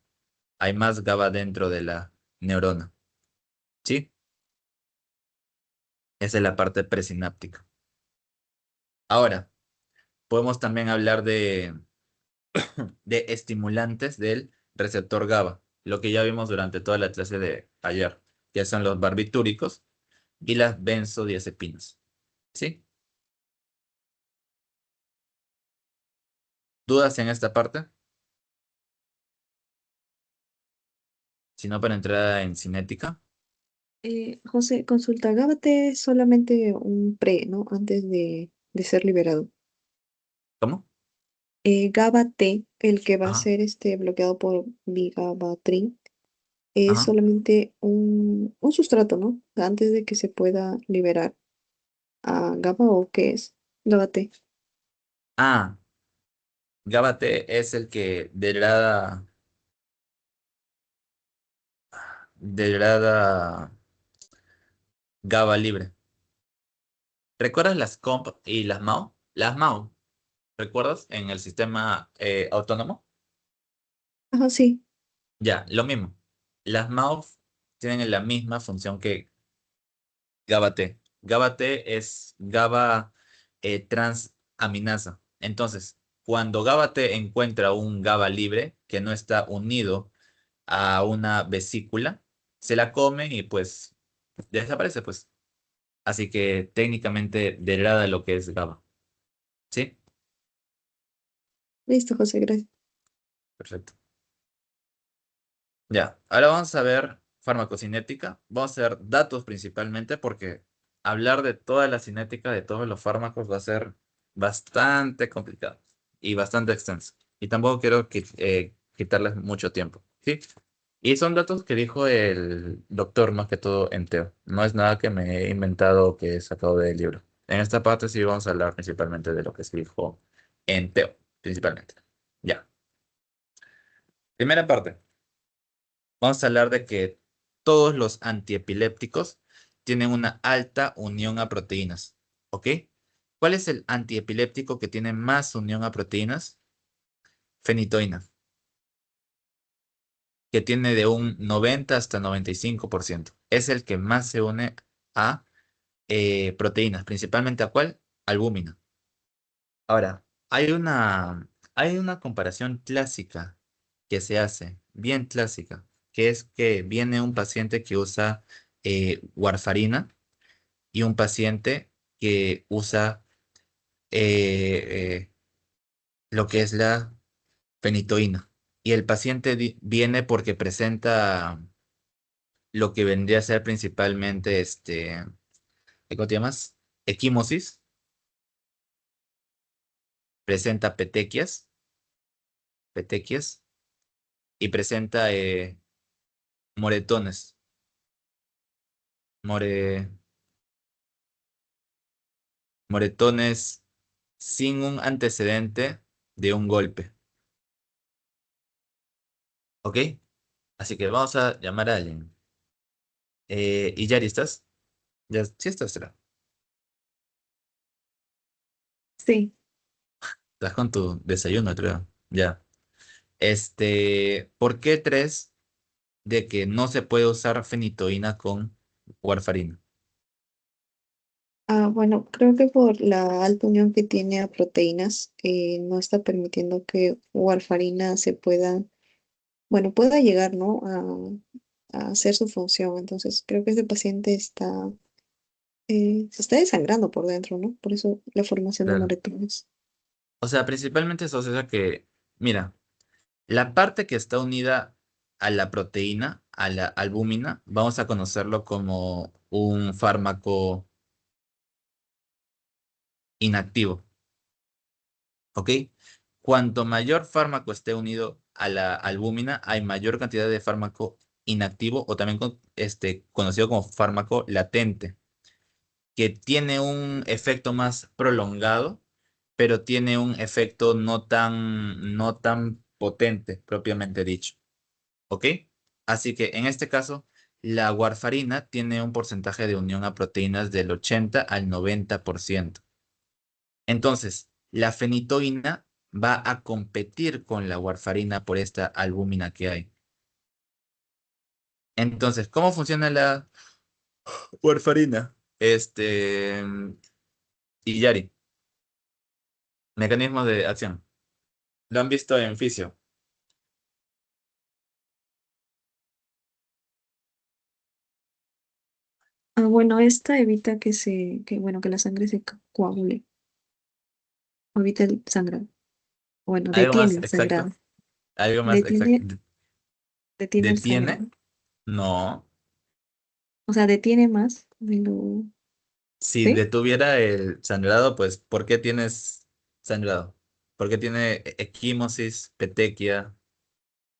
Hay más GABA dentro de la neurona. ¿Sí? Esa es la parte presináptica. Ahora, podemos también hablar de estimulantes del receptor GABA, lo que ya vimos durante toda la clase de ayer, que son los barbitúricos y las benzodiazepinas. ¿Sí? ¿Dudas en esta parte? Si no, para entrar en cinética. José, consulta, Gábate es solamente un pre, ¿no? Antes de ser liberado. ¿Cómo? GABA-T, el que va a Ajá, ser bloqueado por vigabatrin, es ajá. solamente un sustrato, ¿no? Antes de que se pueda liberar a GABA o qué es GABA-T. Ah, GABA-T es el que degrada GABA libre. ¿Recuerdas las COMP y las MAO? Las MAO, ¿recuerdas? En el sistema autónomo. Ajá, sí. Ya, lo mismo. Las MAO tienen la misma función que GABA-T. GABA-T es GABA transaminasa. Entonces, cuando GABA-T encuentra un GABA libre que no está unido a una vesícula, se la come y pues desaparece, pues. Así que técnicamente degrada lo que es GABA. ¿Sí? Listo, José, gracias. Perfecto. Ya, ahora vamos a ver farmacocinética. Vamos a ver datos principalmente porque hablar de toda la cinética de todos los fármacos va a ser bastante complicado y bastante extenso. Y tampoco quiero quitarles mucho tiempo. ¿Sí? Y son datos que dijo el doctor más que todo en Teo. No es nada que me he inventado o que he sacado del libro. En esta parte sí vamos a hablar principalmente de lo que se dijo en Teo, principalmente. Ya. Primera parte. Vamos a hablar de que todos los antiepilépticos tienen una alta unión a proteínas. ¿Ok? ¿Cuál es el antiepiléptico que tiene más unión a proteínas? Fenitoína, que tiene de un 90 hasta 95%. Es el que más se une a proteínas, principalmente ¿a cuál? Albúmina. Ahora, hay una comparación clásica que se hace, bien clásica, que es que viene un paciente que usa warfarina y un paciente que usa lo que es la fenitoína. Y el paciente viene porque presenta lo que vendría a ser principalmente ¿cómo te llamas? Equimosis, presenta petequias y presenta moretones, more, moretones sin un antecedente de un golpe. ¿Ok? Así que vamos a llamar a alguien. ¿Y Yari estás? Ya, sí estás, será. Sí. Estás con tu desayuno, creo. Ya. ¿Por qué crees de que no se puede usar fenitoína con warfarina? Bueno, creo que por la alta unión que tiene a proteínas, no está permitiendo que warfarina bueno, pueda llegar, ¿no? A hacer su función. Entonces, creo que ese paciente se está desangrando por dentro, ¿no? Por eso la formación de Claro. moretones. O sea, principalmente eso, o sea que, mira, la parte que está unida a la proteína, a la albúmina, vamos a conocerlo como un fármaco inactivo, ¿ok? Cuanto mayor fármaco esté unido a la albúmina, hay mayor cantidad de fármaco inactivo o también conocido como fármaco latente, que tiene un efecto más prolongado, pero tiene un efecto no tan potente, propiamente dicho. ¿Ok? Así que en este caso, la warfarina tiene un porcentaje de unión a proteínas del 80 al 90%. Entonces, la fenitoína va a competir con la warfarina por esta albúmina que hay. Entonces, ¿cómo funciona la warfarina? Iyari. Mecanismo de acción. ¿Lo han visto en fisio? Ah, bueno, esta evita bueno, que la sangre se coagule, o evita el sangrado. Bueno, ¿Algo detiene más el sangrado. exacto? ¿Algo más exacto? Detiene, detiene el ¿Detiene? sangrado. No. O sea, detiene más de lo, Si ¿sí? detuviera el sangrado, pues, ¿por qué tienes sangrado? ¿Por qué tiene equimosis, petequia,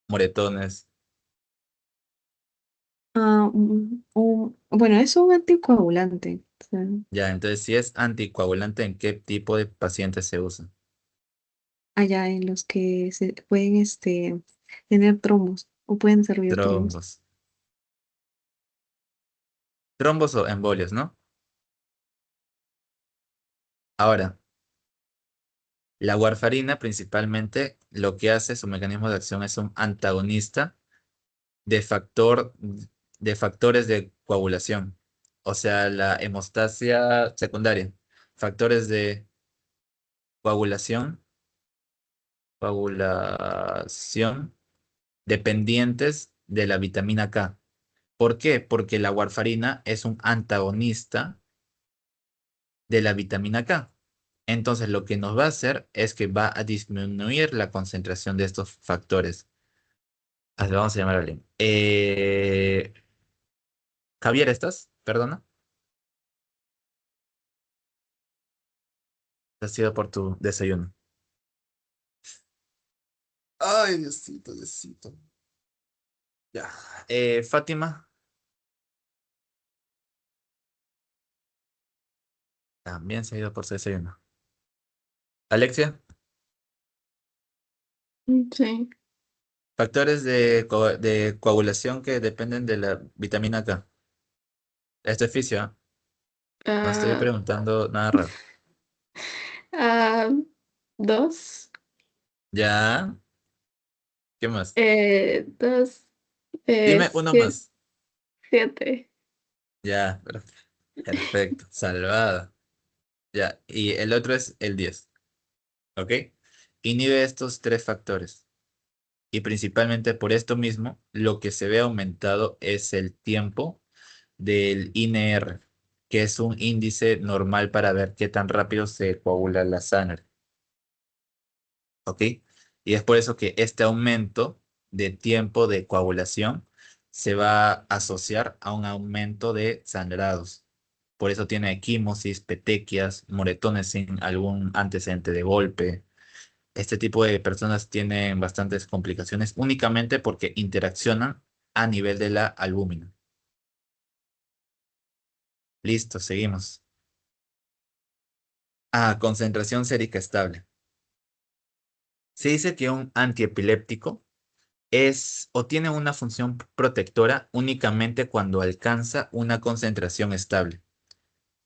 moretones? Ah, bueno, es un anticoagulante. O sea, Ya, entonces, si es anticoagulante, ¿en qué tipo de pacientes se usa? allá en los que se pueden tener trombos o pueden desarrollar trombos. Trombos. Trombos o embolias, ¿no? Ahora, la warfarina principalmente lo que hace, su mecanismo de acción es un antagonista de de factores de coagulación, o sea, la hemostasia secundaria, factores de coagulación, coagulación dependientes de la vitamina K. ¿Por qué? Porque la warfarina es un antagonista de la vitamina K. Entonces, lo que nos va a hacer es que va a disminuir la concentración de estos factores. Vamos a llamar a alguien. Javier, ¿estás? Perdona. Ha sido por tu desayuno. Ay, Diosito, Diosito. Ya. Fátima, también se ha ido por su desayuno. Alexia, Sí. factores de coagulación que dependen de la vitamina K. Esto es fisio, ¿ah? No estoy Ah, preguntando nada raro. ah, dos. Ya. ¿Qué más? Dos. Dime uno más. Siete. Ya, perfecto. Salvada. Ya. Y el otro es el 10. ¿Ok? Inhibe estos tres factores. Y principalmente por esto mismo, lo que se ve aumentado es el tiempo del INR, que es un índice normal para ver qué tan rápido se coagula la sangre. ¿Ok? Y es por eso que este aumento de tiempo de coagulación se va a asociar a un aumento de sangrados. Por eso tiene equimosis, petequias, moretones sin algún antecedente de golpe. Este tipo de personas tienen bastantes complicaciones únicamente porque interaccionan a nivel de la albúmina. Listo, seguimos. Concentración sérica estable. Se dice que un antiepiléptico es o tiene una función protectora únicamente cuando alcanza una concentración estable.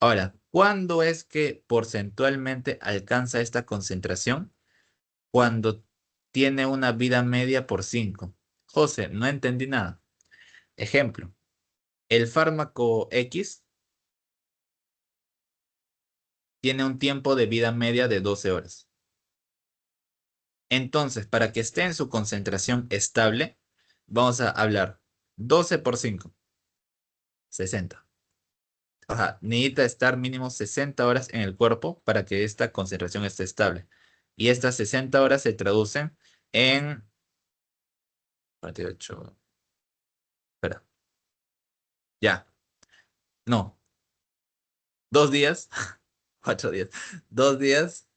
Ahora, ¿cuándo es que porcentualmente alcanza esta concentración? Cuando tiene una vida media por 5. José, no entendí nada. Ejemplo, el fármaco X tiene un tiempo de vida media de 12 horas. Entonces, para que esté en su concentración estable, vamos a hablar 12 por 5, 60. Ajá, necesita estar mínimo 60 horas en el cuerpo para que esta concentración esté estable. Y estas 60 horas se traducen en 48. Espera, ya, no, 2 días, 4 días, 2 días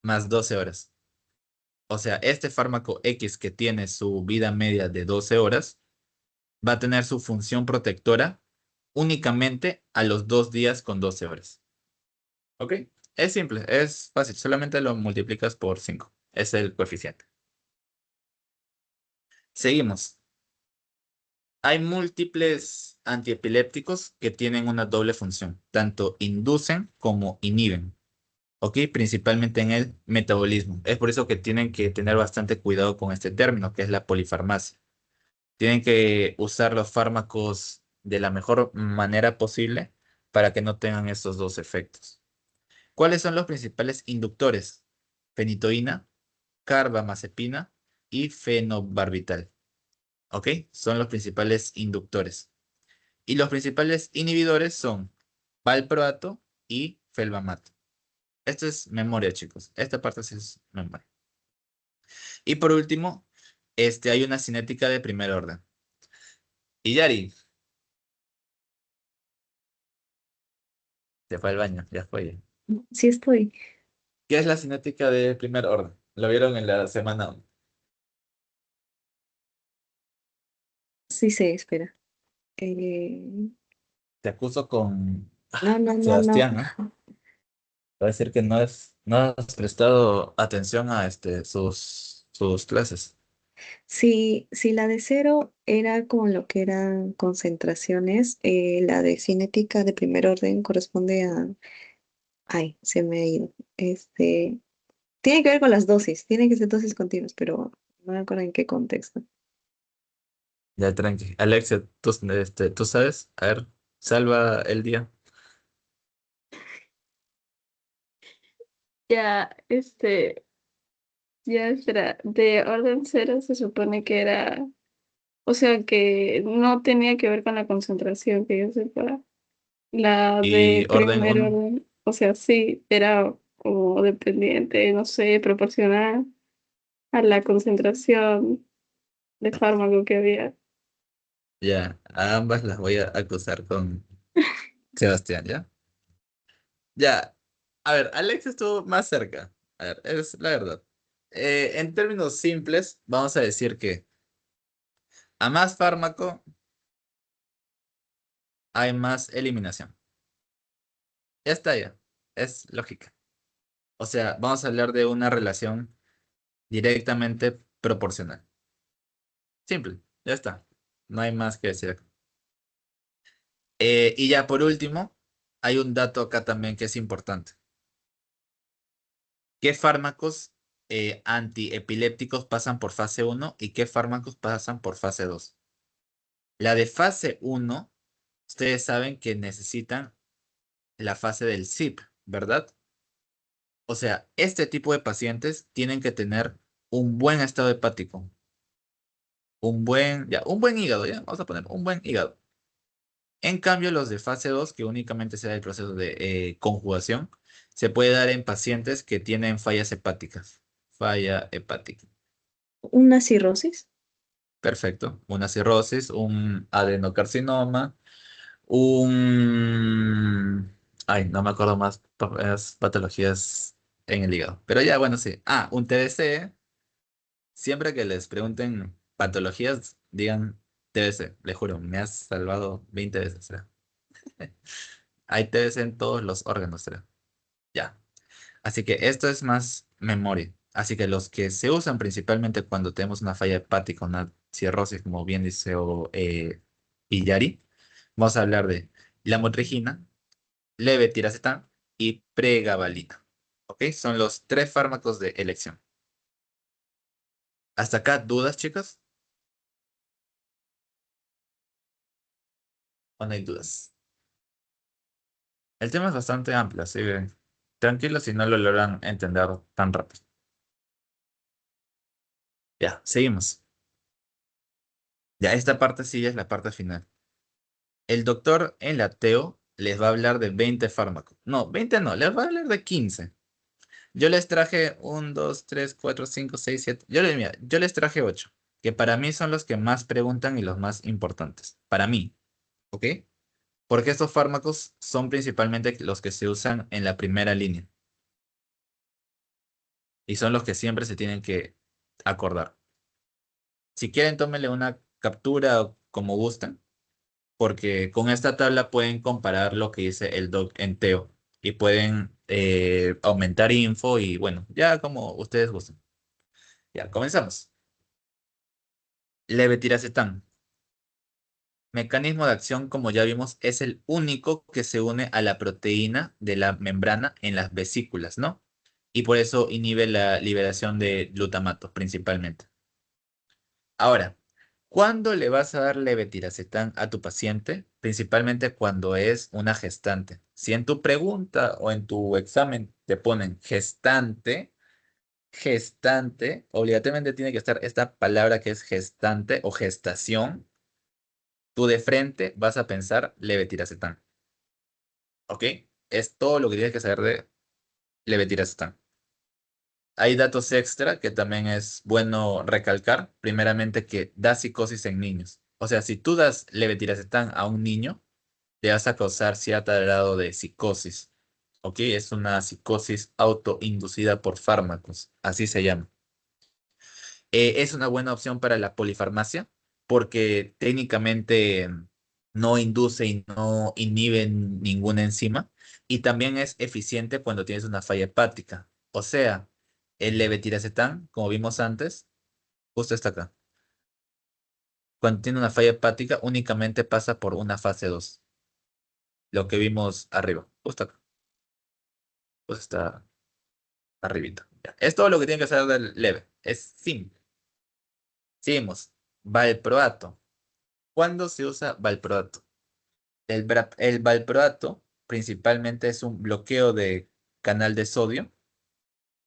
más 12 horas. O sea, este fármaco X que tiene su vida media de 12 horas va a tener su función protectora únicamente a los 2 días con 12 horas. ¿Ok? Es simple, es fácil, solamente lo multiplicas por 5. Es el coeficiente. Seguimos. Hay múltiples antiepilépticos que tienen una doble función, tanto inducen como inhiben, ¿ok? Principalmente en el metabolismo. Es por eso que tienen que tener bastante cuidado con este término, que es la polifarmacia. Tienen que usar los fármacos de la mejor manera posible para que no tengan estos dos efectos. ¿Cuáles son los principales inductores? fenitoína, carbamazepina y fenobarbital. ¿Ok? Son los principales inductores. Y los principales inhibidores son valproato y felbamato. Esto es memoria, chicos. Esta parte sí es memoria. Y por último, hay una cinética de primer orden. Y Yari, se fue al baño, ya fue. Sí estoy. ¿Qué es la cinética de primer orden? Lo vieron en la semana 1. Sí sé, espera. Eh, Te acuso con no, no, no, no. Sebastián, ¿no? Va a decir que no has prestado atención a sus clases. Si la de cero era como lo que eran concentraciones, la de cinética de primer orden corresponde a... Ay, se me ha ido. Tiene que ver con las dosis, tiene que ser dosis continuas, pero no me acuerdo en qué contexto. Ya, tranqui. Alexia, ¿tú sabes? A ver, salva el día. Ya, ya, espera, de orden cero se supone que era, o sea, que no tenía que ver con la concentración, que yo sepa. La Y de orden primer uno, orden, o sea, sí, era como dependiente, no sé, proporcional a la concentración de fármaco que había. ya, a ambas las voy a acusar con Sebastián, ¿ya? Ya, a ver, Alex estuvo más cerca. A ver, es la verdad. En términos simples, vamos a decir que a más fármaco hay más eliminación. Ya está, ya. Es lógica. O sea, vamos a hablar de una relación directamente proporcional. Simple, ya está. No hay más que decir acá. Y ya por último, hay un dato acá también que es importante. ¿Qué fármacos antiepilépticos pasan por fase uno y qué fármacos pasan por fase 2? La de fase uno, ustedes saben que necesitan la fase del CYP, ¿verdad? O sea, este tipo de pacientes tienen que tener un buen estado hepático, un buen hígado, ya, vamos a poner un buen hígado. En cambio, los de fase 2, que únicamente se da el proceso de conjugación, se puede dar en pacientes que tienen fallas hepáticas. Falla hepática. ¿Una cirrosis? Perfecto. Una cirrosis, un adenocarcinoma, un... Ay, no me acuerdo más patologías en el hígado. Pero ya, bueno, sí. Ah, un TBC. Siempre que les pregunten patologías, digan TBC. Les juro, me has salvado 20 veces. ¿Será? Hay TBC en todos los órganos. ¿Será? Ya. Así que esto es más memoria. Así que los que se usan principalmente cuando tenemos una falla hepática, una cirrosis, como bien dice Illari, vamos a hablar de lamotrigina, levetiracetam y pregabalina. ¿Ok? Son los tres fármacos de elección. ¿Hasta acá dudas, chicos? ¿O no hay dudas? El tema es bastante amplio, así que tranquilos si no lo logran entender tan rápido. Ya, seguimos. Ya, esta parte sí ya es la parte final. El doctor en la TEO les va a hablar de 20 fármacos. No, 20 no, les va a hablar de 15. Yo les traje 1, 2, 3, 4, 5, 6, 7. Mira, yo les traje 8, que para mí son los que más preguntan y los más importantes. Para mí, ¿ok? Porque estos fármacos son principalmente los que se usan en la primera línea y son los que siempre se tienen que acordar. Si quieren, tómenle una captura o como gusten, porque con esta tabla pueden comparar lo que dice el doc en Teo y pueden aumentar info y bueno, ya como ustedes gusten. Ya, comenzamos. Levetiracetam. Mecanismo de acción, como ya vimos, es el único que se une a la proteína de la membrana en las vesículas, ¿no? Y por eso inhibe la liberación de glutamato principalmente. Ahora, ¿cuándo le vas a dar levetiracetam a tu paciente? Principalmente cuando es una gestante. Si en tu pregunta o en tu examen te ponen gestante, gestante, obligatoriamente tiene que estar esta palabra que es gestante o gestación. Tú de frente vas a pensar levetiracetam. ¿Ok? Es todo lo que tienes que saber de levetiracetam. Hay datos extra que también es bueno recalcar. Primeramente que da psicosis en niños. O sea, si tú das levetiracetam a un niño, le vas a causar cierto grado de psicosis. ¿Ok? Es una psicosis autoinducida por fármacos. Así se llama. Es una buena opción para la polifarmacia porque técnicamente no induce y no inhibe ninguna enzima y también es eficiente cuando tienes una falla hepática. O sea, el levetiracetam, como vimos antes, justo está acá. Cuando tiene una falla hepática, únicamente pasa por una fase 2. Lo que vimos arriba, justo acá. Justo está arribita. Ya. Es todo lo que tiene que hacer del leve. Es simple. Seguimos. Valproato. ¿Cuándo se usa valproato? El valproato principalmente es un bloqueo de canal de sodio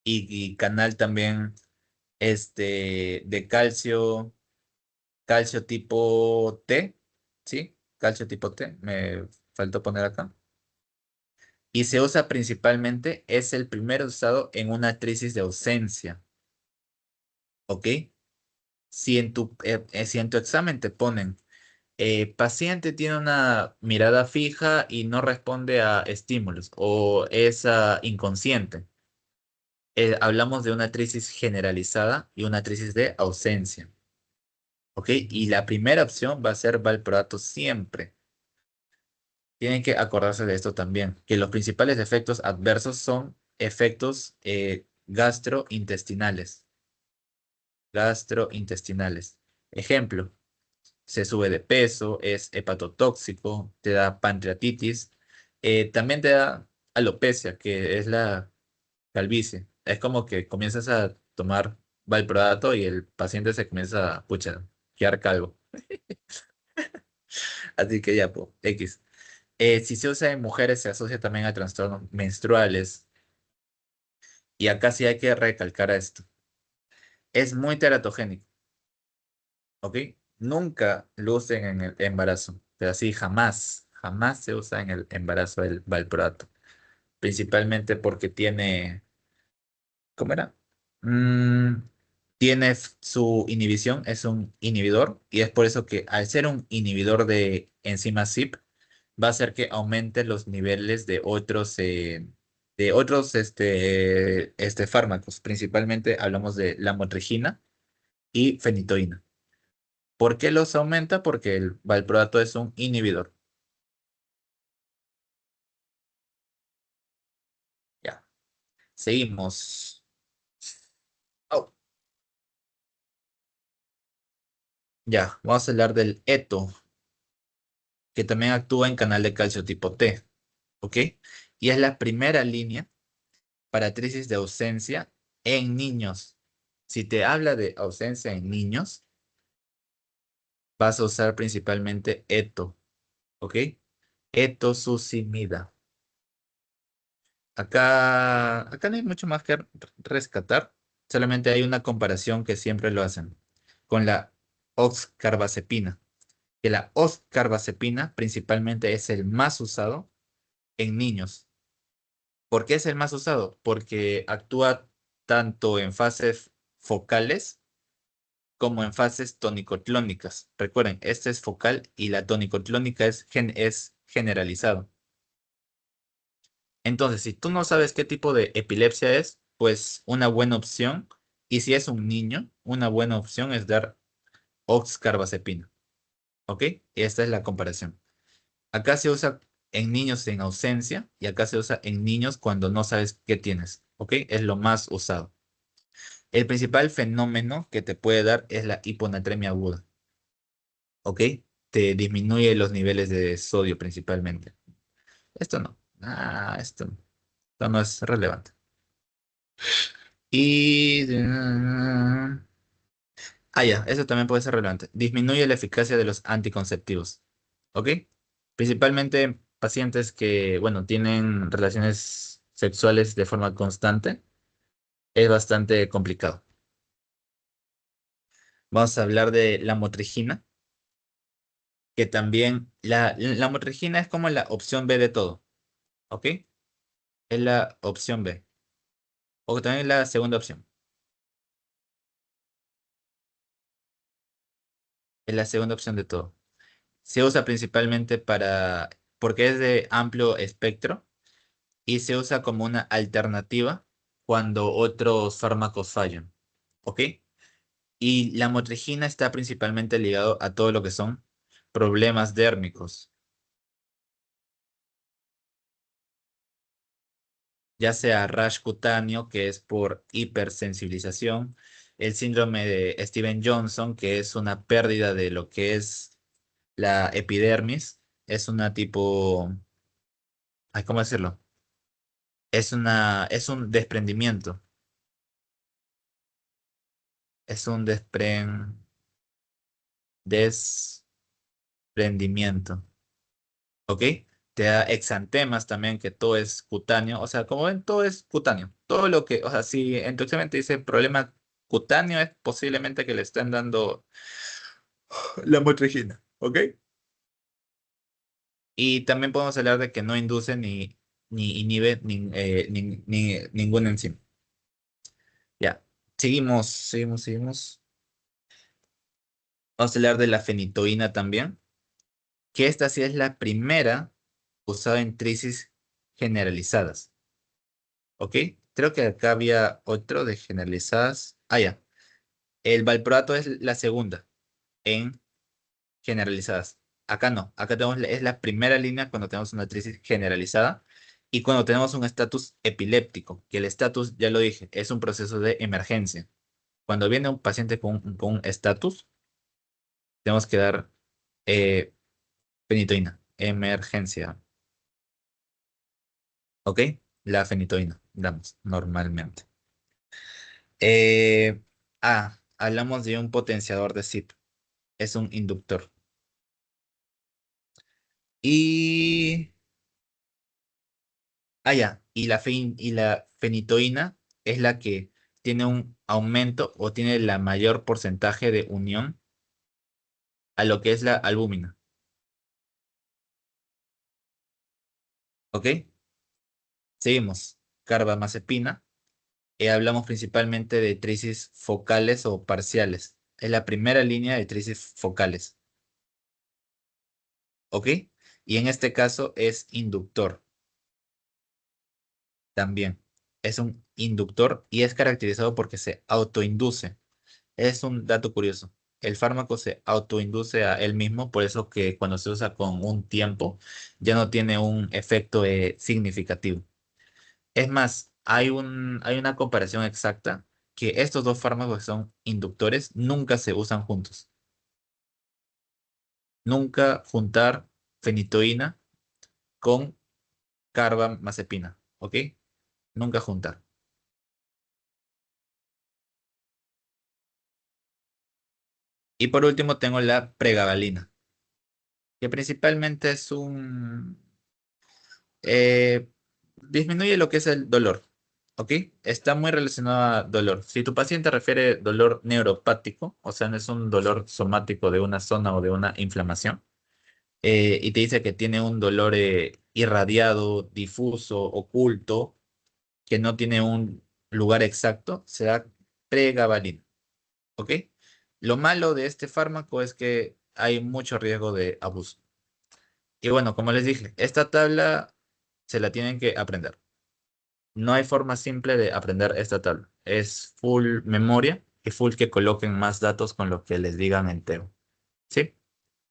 y canal también de calcio, calcio tipo T, ¿sí? Calcio tipo T, me faltó poner acá. Y se usa principalmente, es el primero usado en una crisis de ausencia, ¿ok? Si en tu examen te ponen paciente tiene una mirada fija y no responde a estímulos o es inconsciente. Hablamos de una crisis generalizada y una crisis de ausencia. ¿Ok? Y la primera opción va a ser valproato siempre. Tienen que acordarse de esto también, que los principales efectos adversos son efectos gastrointestinales. Gastrointestinales. Ejemplo. Se sube de peso, es hepatotóxico, te da pancreatitis, también te da alopecia, que es la calvicie. Es como que comienzas a tomar valproato y el paciente se comienza a, pucha, quedar calvo. Así que ya, pues, X. Si se usa en mujeres, se asocia también a trastornos menstruales. Y acá sí hay que recalcar esto. Es muy teratogénico, ¿ok? Nunca lo usen en el embarazo, pero sí, jamás, jamás se usa en el embarazo el valproato, principalmente porque tiene, ¿cómo era? Mm, tiene su inhibición, es un inhibidor, y es por eso que al ser un inhibidor de enzima CYP, va a hacer que aumente los niveles de otros fármacos, principalmente hablamos de lamotrigina y fenitoína. ¿Por qué los aumenta? Porque el valproato es un inhibidor. Ya, seguimos. Oh, ya, vamos a hablar del ETO, que también actúa en canal de calcio tipo T, ¿ok? Y es la primera línea para crisis de ausencia en niños. Si te habla de ausencia en niños, vas a usar principalmente ETO, ¿ok? Etosusimida. Acá no hay mucho más que rescatar, solamente hay una comparación que siempre lo hacen con la oxcarbazepina, que la oxcarbazepina principalmente es el más usado en niños. ¿Por qué es el más usado? Porque actúa tanto en fases focales como en fases tonicoclónicas. Recuerden, este es focal y la tonicoclónica es generalizado. Entonces, si tú no sabes qué tipo de epilepsia es, pues una buena opción, y si es un niño, una buena opción es dar oxcarbazepina. ¿Ok? Esta es la comparación. Acá se usa en niños en ausencia y acá se usa en niños cuando no sabes qué tienes. ¿Ok? Es lo más usado. El principal fenómeno que te puede dar es la hiponatremia aguda. ¿Ok? Te disminuye los niveles de sodio principalmente. Esto no. Esto no es relevante. Y... ya, eso también puede ser relevante. Disminuye la eficacia de los anticonceptivos. ¿Ok? Principalmente en pacientes que, bueno, tienen relaciones sexuales de forma constante. Es bastante complicado. Vamos a hablar de la motrigina, que también la motrigina es como la opción B de todo, ¿ok? Es la opción B. O también la segunda opción. Es la segunda opción de todo. Se usa principalmente porque es de amplio espectro y se usa como una alternativa cuando otros fármacos fallan, ¿ok? Y la motrigina está principalmente ligado a todo lo que son problemas dérmicos, ya sea rash cutáneo, que es por hipersensibilización, el síndrome de Steven Johnson, que es una pérdida de lo que es la epidermis, es una tipo, ay, ¿cómo decirlo? Es un desprendimiento, es un desprendimiento, ¿ok? Te da exantemas también, que todo es cutáneo, o sea, como ven, todo es cutáneo, todo lo que, o sea, si en tu examen te dice problema cutáneo, es posiblemente que le estén dando la motrigina, ¿ok? Y también podemos hablar de que no induce ni inhibe ningún enzima. Ya, seguimos. Vamos a hablar de la fenitoína también, que esta sí es la primera usada en crisis generalizadas, ¿ok? Creo que acá había otro de generalizadas. Ah, ya. El valproato es la segunda en generalizadas. Acá no, acá es la primera línea cuando tenemos una crisis generalizada y cuando tenemos un estatus epiléptico, que el estatus, ya lo dije, es un proceso de emergencia. Cuando viene un paciente con un estatus, tenemos que dar eh, fenitoína, emergencia, ¿ok? La fenitoína, damos normalmente. Eh, Hablamos de un potenciador de CYP, es un inductor. Y ya. Y la fenitoína es la que tiene un aumento o tiene la mayor porcentaje de unión a lo que es la albúmina. ¿Ok? Seguimos. Carbamazepina. Hablamos principalmente de trisis focales o parciales. Es la primera línea de trisis focales. ¿Ok? Y en este caso es inductor también. Es un inductor y es caracterizado porque se autoinduce. Es un dato curioso. El fármaco se autoinduce a él mismo, por eso que cuando se usa con un tiempo ya no tiene un efecto significativo. Es más, hay una comparación exacta que estos dos fármacos que son inductores nunca se usan juntos. Nunca juntar fenitoína con carbamazepina, ¿ok? Nunca juntar. Y por último tengo la pregabalina, que principalmente es eh, disminuye lo que es el dolor, ¿ok? Está muy relacionado a dolor. Si tu paciente refiere dolor neuropático, o sea, no es un dolor somático de una zona o de una inflamación, y te dice que tiene un dolor irradiado, difuso, oculto, que no tiene un lugar exacto, se da pregabalina, ¿ok? Lo malo de este fármaco es que hay mucho riesgo de abuso. Y bueno, como les dije, esta tabla se la tienen que aprender. No hay forma simple de aprender esta tabla. Es full memoria y full que coloquen más datos con lo que les digan en Teo. ¿Sí?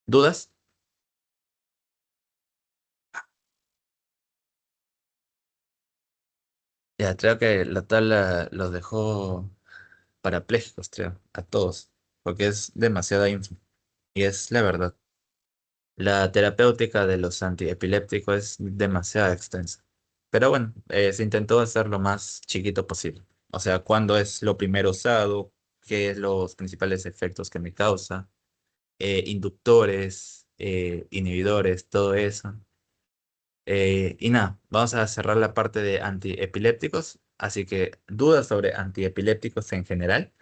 ¿Dudas? Ya, creo que la tabla los dejó parapléjicos, creo, a todos, porque es demasiada info. Y es la verdad. La terapéutica de los antiepilépticos es demasiado extensa. Pero bueno, se intentó hacer lo más chiquito posible. O sea, cuándo es lo primero usado, qué es los principales efectos que me causa, inductores, inhibidores, todo eso. Y nada, vamos a cerrar la parte de antiepilépticos Así que, ¿dudas sobre antiepilépticos en general?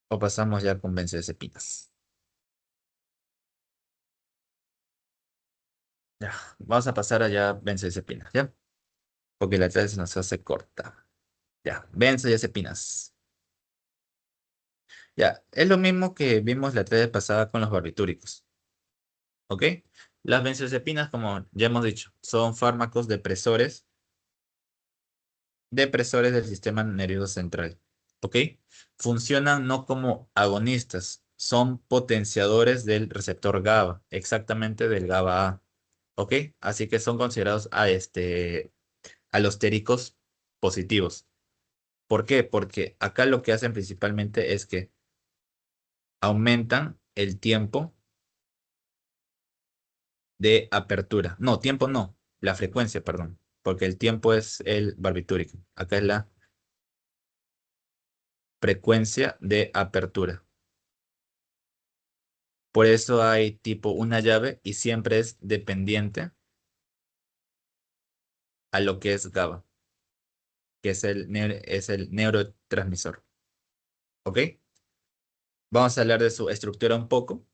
¿O pasamos ya con benzodiazepinas? Ya, vamos a pasar allá a benzodiazepinas, ¿ya? Porque la clase se nos hace corta. Ya, benzodiazepinas. Ya, es lo mismo que vimos la clase pasada con los barbitúricos, ¿ok? Las benzodiazepinas, como ya hemos dicho, son fármacos depresores del sistema nervioso central, ¿ok? Funcionan no como agonistas, son potenciadores del receptor GABA, exactamente del GABA-A, ¿ok? Así que son considerados alostéricos positivos. ¿Por qué? Porque acá lo que hacen principalmente es que aumentan el tiempo de apertura. No, tiempo no, la frecuencia, perdón, porque el tiempo es el barbitúrico. Acá es la frecuencia de apertura. Por eso hay tipo una llave y siempre es dependiente a lo que es GABA, que es es el neurotransmisor. ¿Ok? Vamos a hablar de su estructura un poco,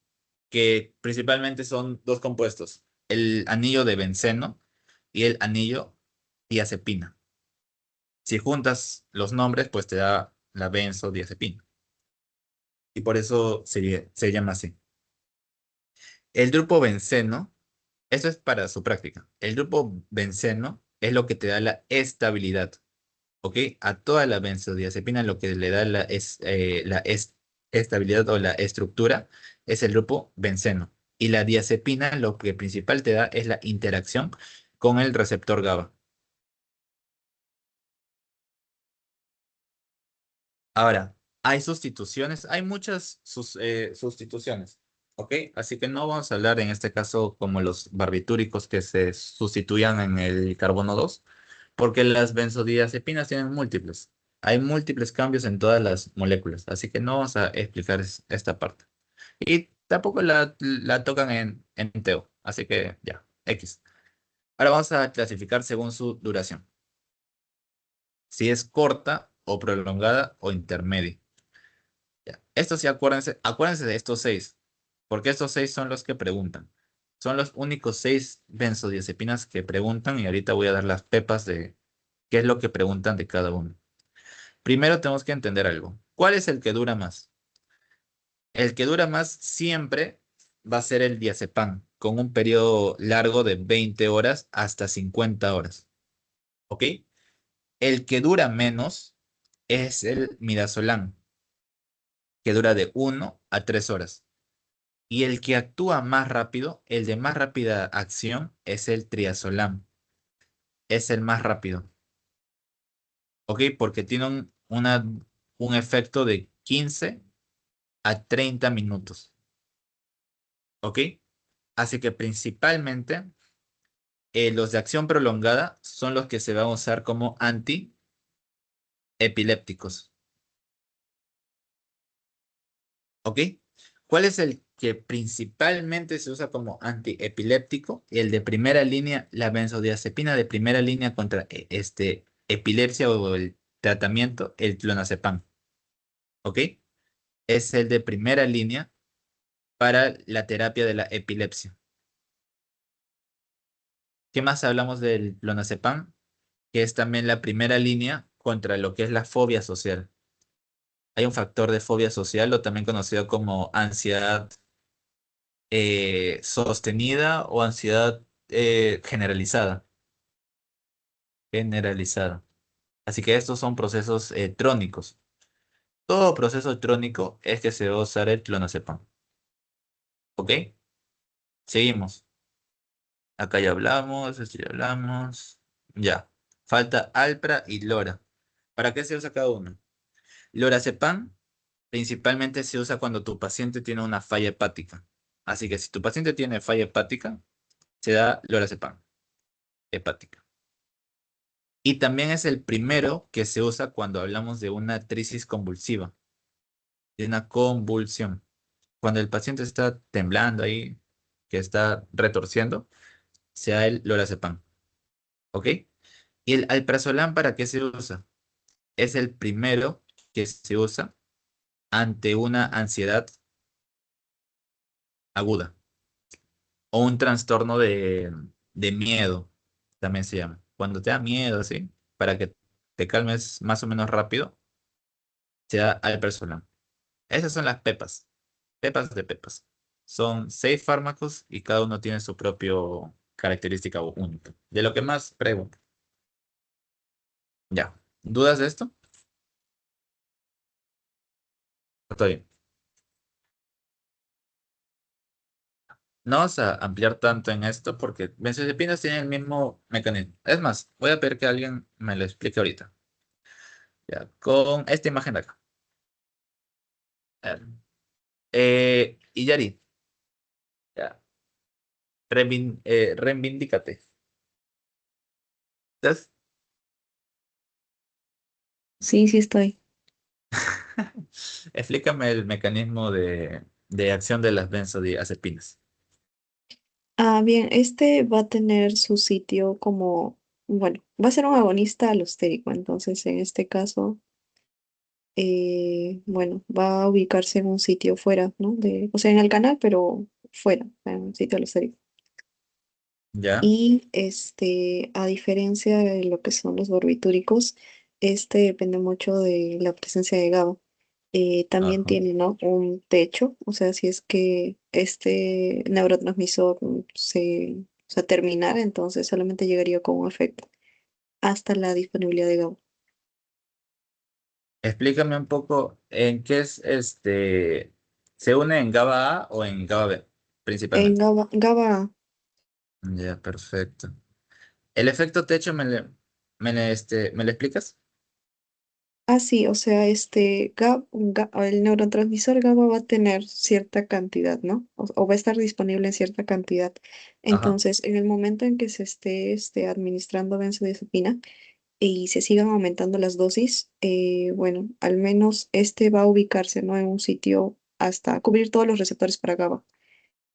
que principalmente son dos compuestos, el anillo de benceno y el anillo diazepina. Si juntas los nombres, pues te da la benzodiazepina. Y por eso se llama así. El grupo benceno, eso es para su práctica. El grupo benceno es lo que te da la estabilidad. ¿Ok? A toda la benzodiazepina lo que le da estabilidad o la estructura es el grupo benceno. Y la diazepina lo que principal te da es la interacción con el receptor GABA. Ahora, hay sustituciones, hay muchas sustituciones, ¿ok? Así que no vamos a hablar en este caso como los barbitúricos que se sustituían en el carbono 2, porque las benzodiazepinas tienen múltiples. Hay múltiples cambios en todas las moléculas, así que no vamos a explicar esta parte. Y tampoco la tocan en TEO, así que ya, X. Ahora vamos a clasificar según su duración, si es corta o prolongada o intermedia. Ya. Estos sí, acuérdense de estos seis, porque estos seis son los que preguntan. Son los únicos seis benzodiazepinas que preguntan y ahorita voy a dar las pepas de qué es lo que preguntan de cada uno. Primero tenemos que entender algo. ¿Cuál es el que dura más? El que dura más siempre va a ser el diazepam, con un periodo largo de 20 horas hasta 50 horas. ¿Ok? El que dura menos es el midazolam, que dura de 1 a 3 horas. Y el que actúa más rápido, el de más rápida acción, es el triazolam. Es el más rápido. ¿Ok? Porque tiene un efecto de 15 a 30 minutos. ¿Ok? Así que principalmente los de acción prolongada son los que se van a usar como antiepilépticos. ¿Ok? ¿Cuál es el que principalmente se usa como antiepiléptico? El de primera línea, la benzodiazepina de primera línea contra epilepsia o el tratamiento, el clonazepam. ¿Ok? Es el de primera línea para la terapia de la epilepsia. ¿Qué más hablamos del clonazepam? Que es también la primera línea contra lo que es la fobia social. Hay un factor de fobia social, o también conocido como ansiedad sostenida o ansiedad generalizada. Generalizada. Así que estos son procesos trónicos. Todo proceso trónico es que se va a usar el clonazepam. ¿Ok? Seguimos. Acá ya hablamos, esto ya hablamos. Ya. Falta Alpra y Lora. ¿Para qué se usa cada uno? Lorazepam principalmente se usa cuando tu paciente tiene una falla hepática. Así que si tu paciente tiene falla hepática, se da lorazepam hepática. Y también es el primero que se usa cuando hablamos de una crisis convulsiva, de una convulsión. Cuando el paciente está temblando ahí, que está retorciendo, se da el lorazepam. ¿Ok? ¿Y el alprazolam para qué se usa? Es el primero que se usa ante una ansiedad aguda o un trastorno de miedo, también se llama. Cuando te da miedo, ¿sí? Para que te calmes más o menos rápido, se da alprazolam. Esas son las pepas, pepas de pepas. Son 6 fármacos y cada uno tiene su propio característica única. De lo que más pregunto. Ya. ¿Dudas de esto? Está bien. No vamos a ampliar tanto en esto porque benzodiazepinas tienen el mismo mecanismo. Es más, voy a pedir que alguien me lo explique ahorita. Ya, con esta imagen de acá. A ver. Y Yari, ya, reivindícate. ¿Estás? Sí, sí estoy. Explícame el mecanismo de acción de las benzodiazepinas. Ah, bien, este va a tener su sitio como, bueno, va a ser un agonista alostérico, entonces en este caso, bueno, va a ubicarse en un sitio fuera, ¿no? O sea, en el canal, pero fuera, en un sitio alostérico. ¿Ya? Y a diferencia de lo que son los barbitúricos, este depende mucho de la presencia de GABA. También Ajá, tiene, ¿no? Un techo, o sea, si es que este neurotransmisor o sea, terminara, entonces solamente llegaría con un efecto hasta la disponibilidad de GABA. explícame un poco en qué es ¿se une en GABA A o en GABA B? En Principalmente. GABA, Ya, perfecto. ¿El efecto techo me lo explicas? sí, o sea, el neurotransmisor GABA va a tener cierta cantidad, ¿no? O va a estar disponible en cierta cantidad. Ajá, Entonces, en el momento en que se esté administrando benzodiazepina, y se sigan aumentando las dosis, bueno, al menos este va a ubicarse, ¿no? En un sitio hasta cubrir todos los receptores para GABA.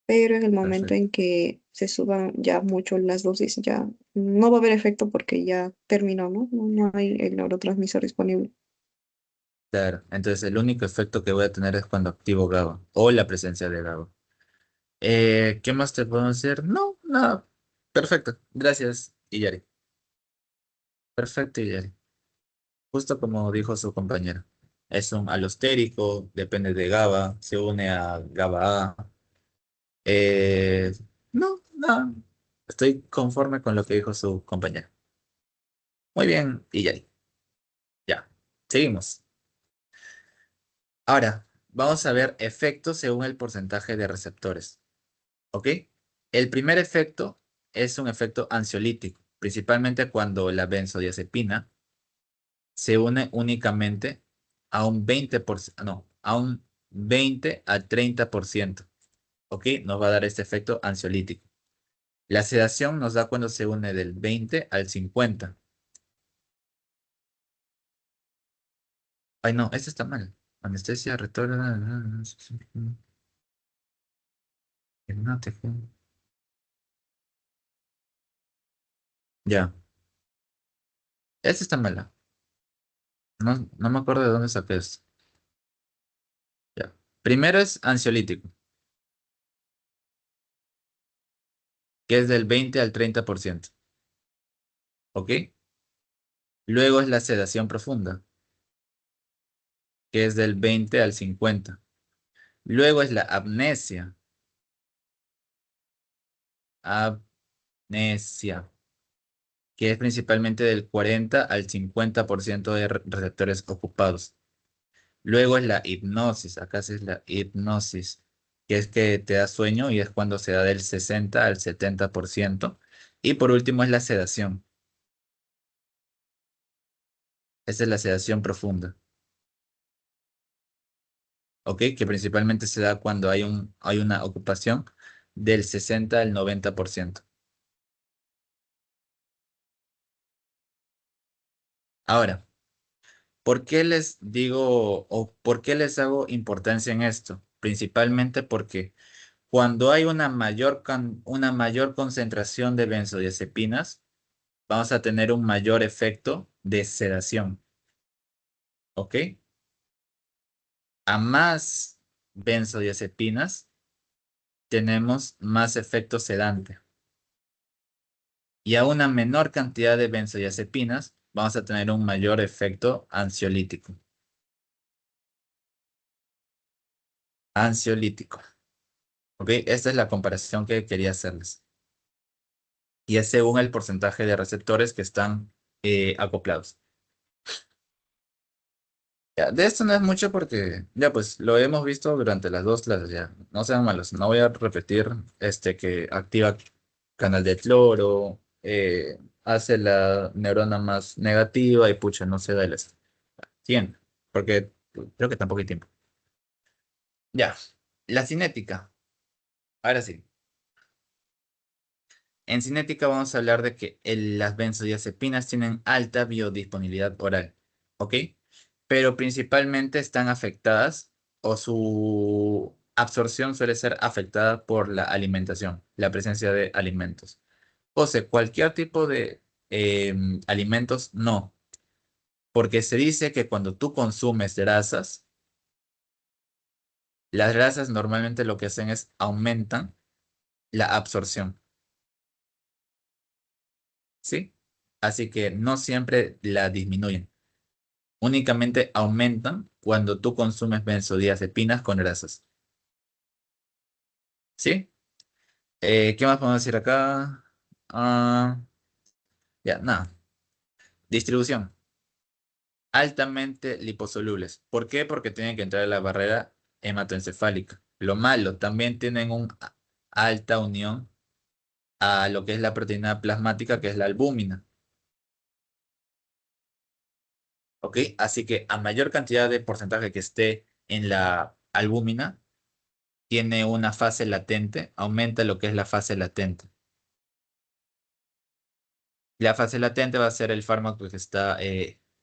Pero en el momento perfecto. en que se suban ya mucho las dosis, ya no va a haber efecto porque ya terminó, ¿no? No hay el neurotransmisor disponible. Claro, entonces el único efecto que voy a tener es cuando activo GABA o la presencia de GABA. ¿Qué más te puedo decir? No, nada. Perfecto. Gracias, Iyari. Perfecto, Iyari. Justo como dijo su compañera. Es un alostérico, depende de GABA, se une a GABA A. Eh, no, nada. Estoy conforme con lo que dijo su compañera. Muy bien, Iyari. Ya. Seguimos. Ahora, vamos a ver efectos según el porcentaje de receptores. ¿Ok? El primer efecto es un efecto ansiolítico, principalmente cuando la benzodiazepina se une únicamente a un 20%, no, a un 20 al 30%. ¿Ok? Nos va a dar este efecto ansiolítico. La sedación nos da cuando se une del 20 al 50. Ay, no, este está mal. Anestesia, retorno. Hipnótico. Ya, este está mal. No, no me acuerdo de dónde saqué esto. Ya. Primero es ansiolítico, que es del 20 al 30%. ¿Ok? Luego es la sedación profunda, que es del 20 al 50. Luego es la amnesia, que es principalmente del 40 al 50% de receptores ocupados. Luego es la hipnosis, acá sí es la hipnosis, que es que te da sueño y es cuando se da del 60 al 70%. Y por último es la sedación. Esa es la sedación profunda. ¿Ok? Que principalmente se da cuando hay una ocupación del 60 al 90%. Ahora, ¿por qué les digo o por qué les hago importancia en esto? Principalmente porque cuando hay una mayor concentración de benzodiazepinas, vamos a tener un mayor efecto de sedación. ¿Ok? A más benzodiazepinas, tenemos más efecto sedante. Y a una menor cantidad de benzodiazepinas, vamos a tener un mayor efecto ansiolítico. Ansiolítico. ¿Ok? Esta es la comparación que quería hacerles. Y es según el porcentaje de receptores que están acoplados. Ya, de esto no es mucho porque ya pues lo hemos visto durante las dos clases ya. No sean malos, no voy a repetir que activa canal de cloro, hace la neurona más negativa y pucha, no se da el esto. Siguiente, porque creo que tampoco hay tiempo. Ya, la cinética. Ahora sí. En cinética vamos a hablar de que las benzodiazepinas tienen alta biodisponibilidad oral, ¿ok? Pero principalmente están afectadas o su absorción suele ser afectada por la alimentación, la presencia de alimentos. O sea, cualquier tipo de alimentos, no, porque se dice que cuando tú consumes grasas, las grasas normalmente lo que hacen es aumentan la absorción, ¿sí? Así que no siempre la disminuyen. Únicamente aumentan cuando tú consumes benzodiazepinas con grasas. ¿Sí? ¿Qué más podemos decir acá? Ah, ya, nada. Distribución. Altamente liposolubles. ¿Por qué? Porque tienen que entrar a la barrera hematoencefálica. Lo malo, también tienen una alta unión a lo que es la proteína plasmática, que es la albúmina. ¿Ok? Así que a mayor cantidad de porcentaje que esté en la albúmina, tiene una fase latente, aumenta lo que es la fase latente. La fase latente va a ser el fármaco que está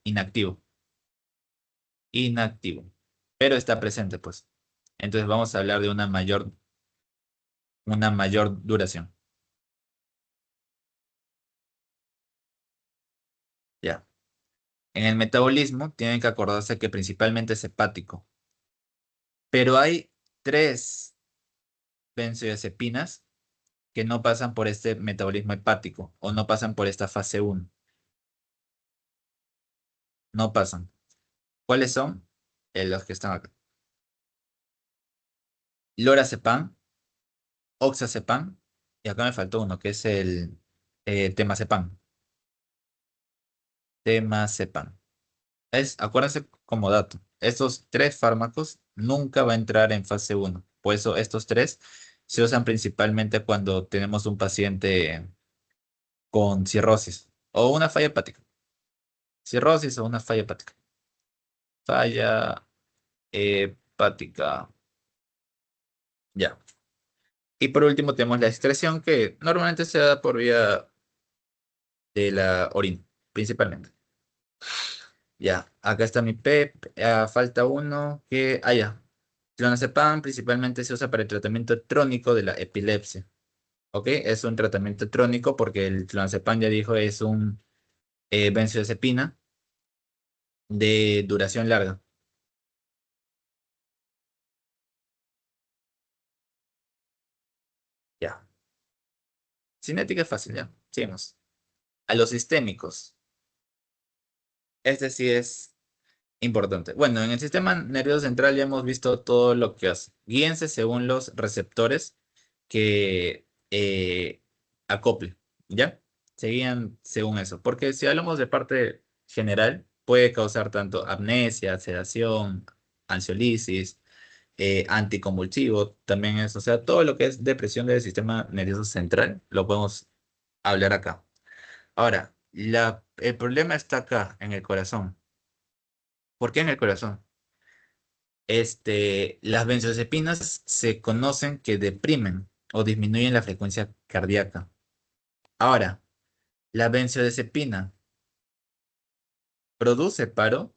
inactivo. Inactivo. Pero está presente, pues. Entonces vamos a hablar de una mayor duración. Ya. En el metabolismo tienen que acordarse que principalmente es hepático. Pero hay tres benzodiazepinas que no pasan por este metabolismo hepático o no pasan por esta fase uno. No pasan. ¿Cuáles son? Los que están acá. Lorazepam, oxazepam, y acá me faltó uno, que es el temazepam. Temazepam. Acuérdense como dato, estos tres fármacos nunca va a entrar en fase uno. Por eso estos tres se usan principalmente cuando tenemos un paciente con cirrosis o una falla hepática. Cirrosis o una falla hepática. Falla hepática. Ya. Y por último tenemos la excreción que normalmente se da por vía de la orina, principalmente. Ya, acá está mi PEP. Falta uno que. Ya. Clonazepam principalmente se usa para el tratamiento crónico de la epilepsia. ¿Ok? Es un tratamiento crónico porque el clonazepam, ya dijo, es un benzodiazepina de duración larga. Ya. Cinética es fácil, ya. Sigamos. A los sistémicos. Este sí es importante. Bueno, en el sistema nervioso central ya hemos visto todo lo que hace. Guíense según los receptores que acople, ¿ya? Se guían según eso. Porque si hablamos de parte general, puede causar tanto amnesia, sedación, ansiolisis, anticonvulsivo, también es, o sea, todo lo que es depresión del sistema nervioso central, lo podemos hablar acá. Ahora, el problema está acá, en el corazón. ¿Por qué en el corazón? Las benzodiazepinas se conocen que deprimen o disminuyen la frecuencia cardíaca. Ahora, la benzodiazepina produce paro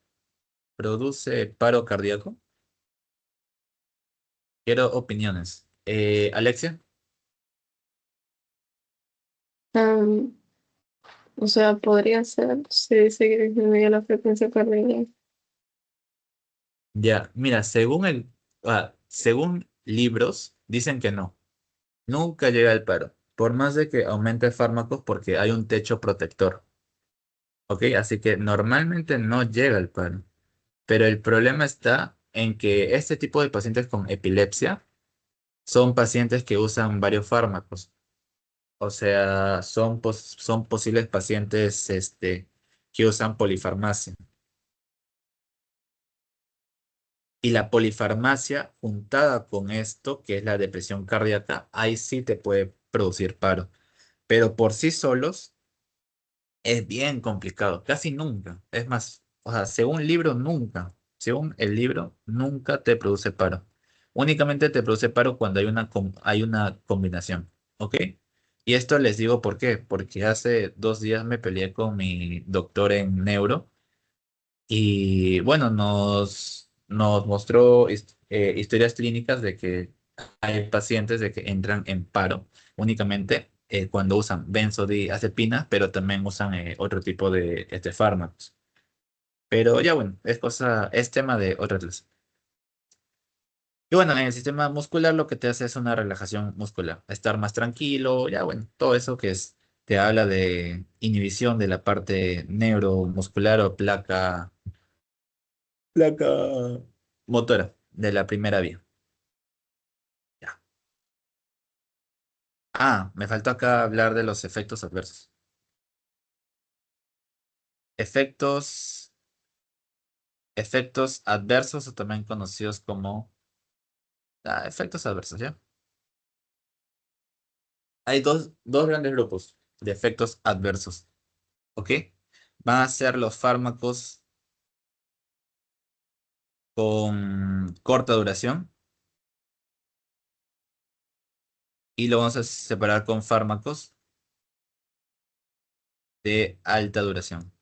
cardíaco. Quiero opiniones. Alexia, Am, O sea, podría ser, se dice que disminuye la frecuencia cardíaca. Ya, mira, según libros, dicen que no, nunca llega al paro, por más de que aumente fármacos porque hay un techo protector, ¿ok? Así que normalmente no llega al paro, pero el problema está en que este tipo de pacientes con epilepsia son pacientes que usan varios fármacos, o sea, son posibles pacientes que usan polifarmacia. Y la polifarmacia juntada con esto, que es la depresión cardíaca, ahí sí te puede producir paro. Pero por sí solos es bien complicado, casi nunca. Es más, o sea, según libro, nunca. Según el libro, nunca te produce paro. Únicamente te produce paro cuando hay una combinación. ¿Ok? Y esto les digo por qué. Porque hace 2 días me peleé con mi doctor en neuro. Y bueno, nos mostró historias clínicas de que hay pacientes de que entran en paro únicamente cuando usan benzodiazepinas, pero también usan otro tipo de fármacos. Pero ya bueno, es tema de otra clase. Y bueno, en el sistema muscular lo que te hace es una relajación muscular, estar más tranquilo, ya bueno, todo eso te habla de inhibición de la parte neuromuscular o placa motora de la primera vía. Ya. Me faltó acá hablar de los efectos adversos. Efectos, efectos adversos o también conocidos como efectos adversos, ¿ya? Hay dos grandes grupos de efectos adversos, ¿ok? Van a ser los fármacos con corta duración y lo vamos a separar con fármacos de alta duración.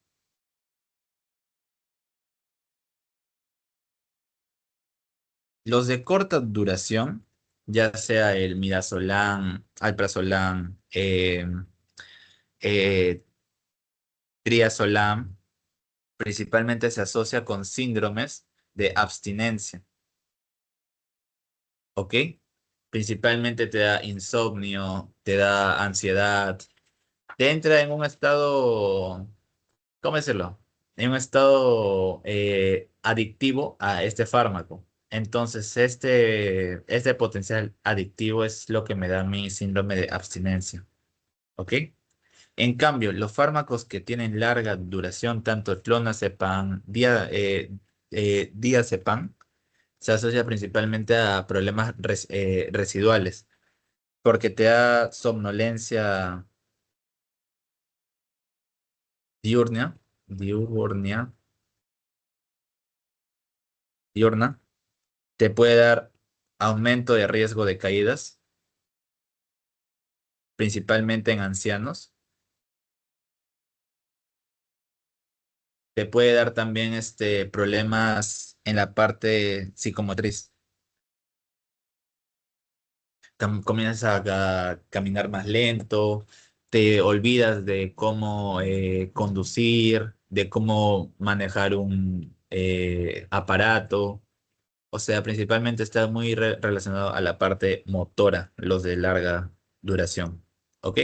Los de corta duración, ya sea el midazolam, alprazolam, eh, triazolam, principalmente se asocia con síndromes de abstinencia, ¿ok? Principalmente te da insomnio, te da ansiedad, te entra en un estado, ¿cómo decirlo? En un estado adictivo a este fármaco. Entonces, este potencial adictivo es lo que me da mi síndrome de abstinencia, ¿ok? En cambio, los fármacos que tienen larga duración, tanto el clonazepam, diazepam, se asocia principalmente a problemas residuales, porque te da somnolencia diurna, diurnia, diurna, te puede dar aumento de riesgo de caídas, principalmente en ancianos, te puede dar también problemas en la parte psicomotriz. Comienzas a caminar más lento, te olvidas de cómo conducir, de cómo manejar un aparato. O sea, principalmente está muy relacionado a la parte motora, los de larga duración. ¿Ok?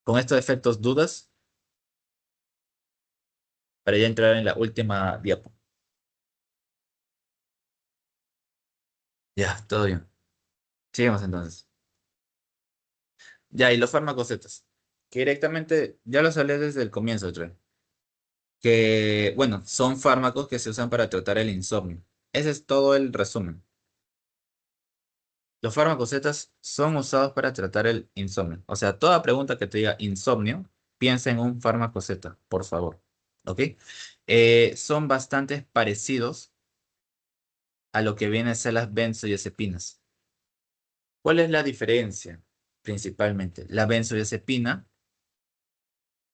Con estos efectos, ¿dudas? Para ya entrar en la última diapo. Ya, todo bien. Sigamos entonces. Ya, y los fármacos zetas, que directamente, ya los hablé desde el comienzo, creo. Que, bueno, son fármacos que se usan para tratar el insomnio. Ese es todo el resumen. Los fármacos zetas son usados para tratar el insomnio. O sea, toda pregunta que te diga insomnio, piensa en un fármaco zeta, por favor. ¿Ok? Son bastante parecidos a lo que vienen a ser las benzodiazepinas. ¿Cuál es la diferencia? Principalmente, la benzodiazepina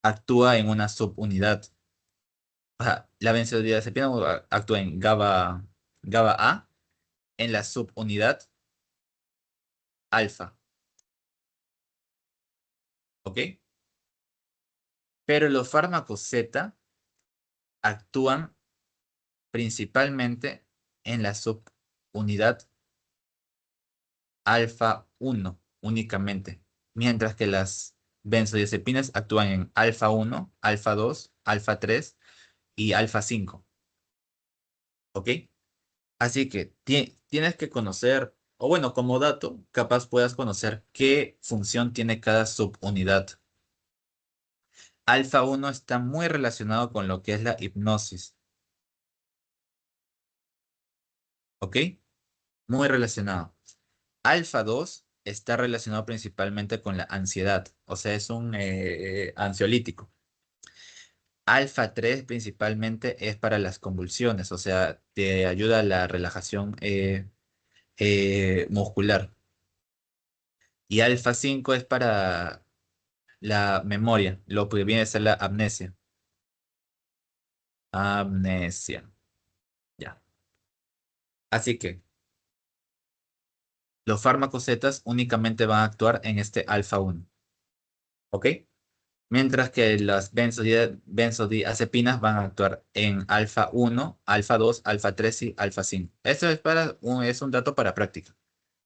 actúa en una subunidad. La benzodiazepina actúa en GABA A en la subunidad alfa, ¿ok? Pero los fármacos Z actúan principalmente en la subunidad alfa 1 únicamente, mientras que las benzodiazepinas actúan en alfa 1, alfa 2, alfa 3 y alfa 5. ¿Ok? Así que tienes que conocer, o bueno, como dato, capaz puedas conocer qué función tiene cada subunidad. Alfa 1 está muy relacionado con lo que es la hipnosis. ¿Ok? Muy relacionado. Alfa 2 está relacionado principalmente con la ansiedad, o sea, es un ansiolítico. Alfa 3 principalmente es para las convulsiones, o sea, te ayuda a la relajación muscular. Y alfa 5 es para la memoria, lo que viene a ser la amnesia. Amnesia, ya. Así que los fármacos Z únicamente van a actuar en este alfa 1, ¿ok? Mientras que las benzodiazepinas van a actuar en alfa 1, alfa 2, alfa 3 y alfa 5. Esto es un dato para práctica.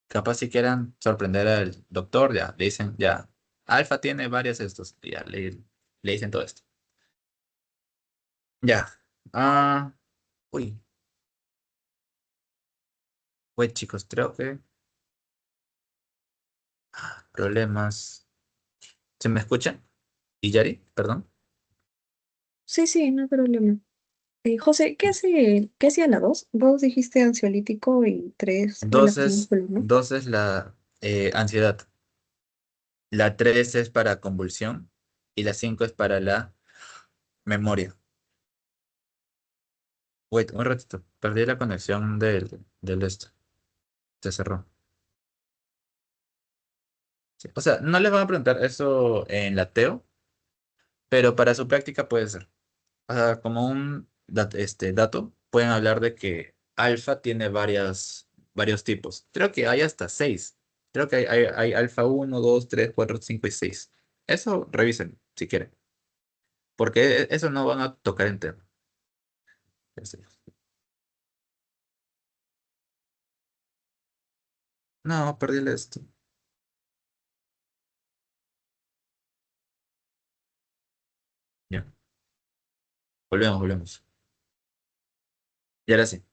Capaz si quieran sorprender al doctor, ya le dicen, ya, alfa tiene varios de estos, y ya le dicen todo esto. Ya. Ah, uy, pues chicos, creo que problemas. ¿Se me escuchan? ¿Y Yari? Perdón. Sí, sí, no hay problema. José, qué hacía la 2? Vos dijiste ansiolítico y 3 relajación Entonces, muscular, ¿no? dos es la ansiedad. La 3 es para convulsión y la 5 es para la memoria. Wait, un ratito. Perdí la conexión del esto. Se cerró. Sí. O sea, no les van a preguntar eso en la TEO, pero para su práctica puede ser. O sea, como un dato, pueden hablar de que alfa tiene varios tipos. Creo que hay hasta 6. Creo que hay alfa 1, 2, 3, 4, 5 y 6. Eso revisen si quieren, porque eso no van a tocar en tema. No, perdí esto. Ya, volvemos. Y ahora sí.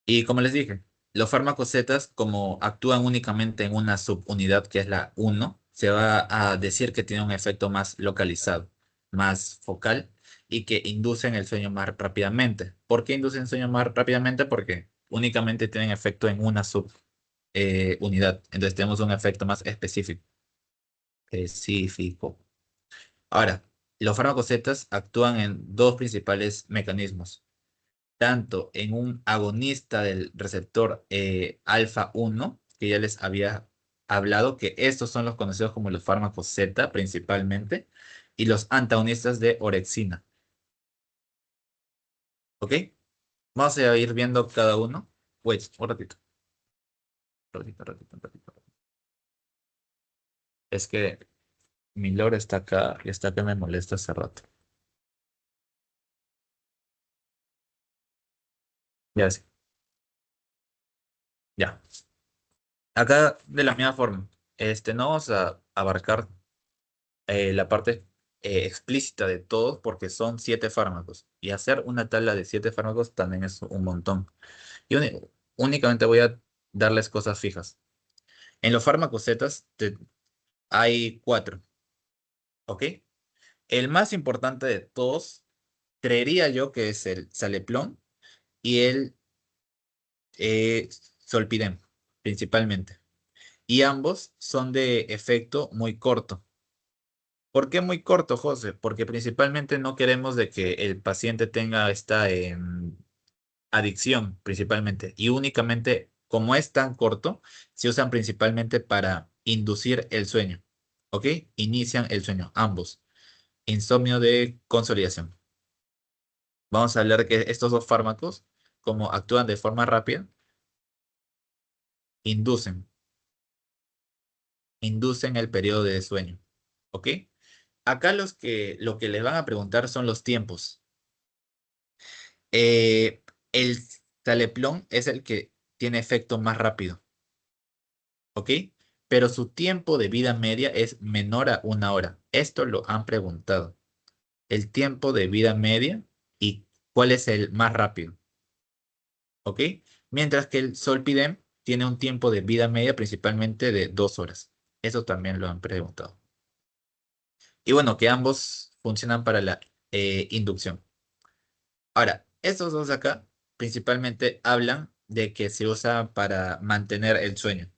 Y como les dije, los fármacos Z, como actúan únicamente en una subunidad que es la 1, se va a decir que tiene un efecto más localizado, más focal y que inducen el sueño más rápidamente. ¿Por qué inducen el sueño más rápidamente? Porque únicamente tienen efecto en una subunidad. Entonces tenemos un efecto más específico. Específico. Ahora, los fármacos Z actúan en dos principales mecanismos, tanto en un agonista del receptor alfa 1, que ya les había hablado, que estos son los conocidos como los fármacos Z principalmente, y los antagonistas de orexina. ¿Ok? Vamos a ir viendo cada uno. Wait, un ratito. Un ratito. Es que mi lore está acá y está que me molesta hace rato. Ya sí. Ya. Acá de la misma forma. No vamos a abarcar la parte explícita de todos porque son 7 fármacos. Y hacer una tabla de 7 fármacos también es un montón. Y únicamente voy a darles cosas fijas. En los fármacos Z hay 4, ¿ok? El más importante de todos, creería yo que es el Saleplón y el Solpidem, principalmente. Y ambos son de efecto muy corto. ¿Por qué muy corto, José? Porque principalmente no queremos de que el paciente tenga esta adicción, principalmente. Y únicamente, como es tan corto, se usan principalmente para inducir el sueño. ¿Ok? Inician el sueño, ambos. Insomnio de consolidación. Vamos a hablar que estos dos fármacos, como actúan de forma rápida, inducen, inducen el periodo de sueño. ¿Ok? Acá lo que les van a preguntar son los tiempos. El Taleplón es el que tiene efecto más rápido, ¿ok? Pero su tiempo de vida media es menor a 1 hora. Esto lo han preguntado. El tiempo de vida media y cuál es el más rápido, ¿ok? Mientras que el Solpidem tiene un tiempo de vida media principalmente de 2 horas. Eso también lo han preguntado. Y bueno, que ambos funcionan para la inducción. Ahora, estos dos de acá principalmente hablan de que se usa para mantener el sueño.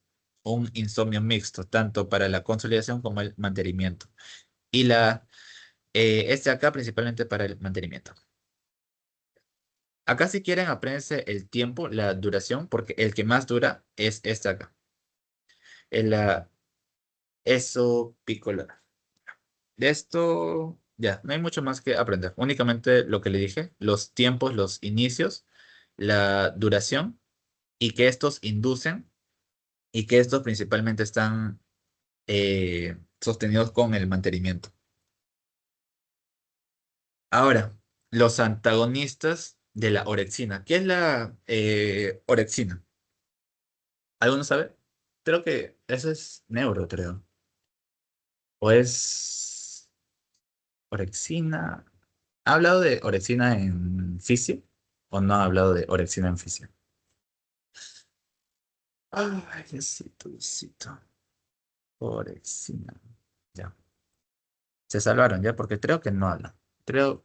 Un insomnio mixto, tanto para la consolidación como el mantenimiento. Y este acá principalmente para el mantenimiento. Acá si quieren apréndense el tiempo, la duración, porque el que más dura es este acá. El eso picola. De esto, ya, no hay mucho más que aprender. Únicamente lo que le dije, los tiempos, los inicios, la duración y que estos inducen y que estos principalmente están sostenidos con el mantenimiento. Ahora, los antagonistas de la orexina. ¿Qué es la orexina? ¿Alguno sabe? Creo que eso es neuro, creo. ¿O es orexina? ¿Ha hablado de orexina en fisio? ¿O no ha hablado de orexina en fisio? Ay, Diosito, Diosito. Orexina. Ya. Se salvaron ya porque creo que no hablan. Quiero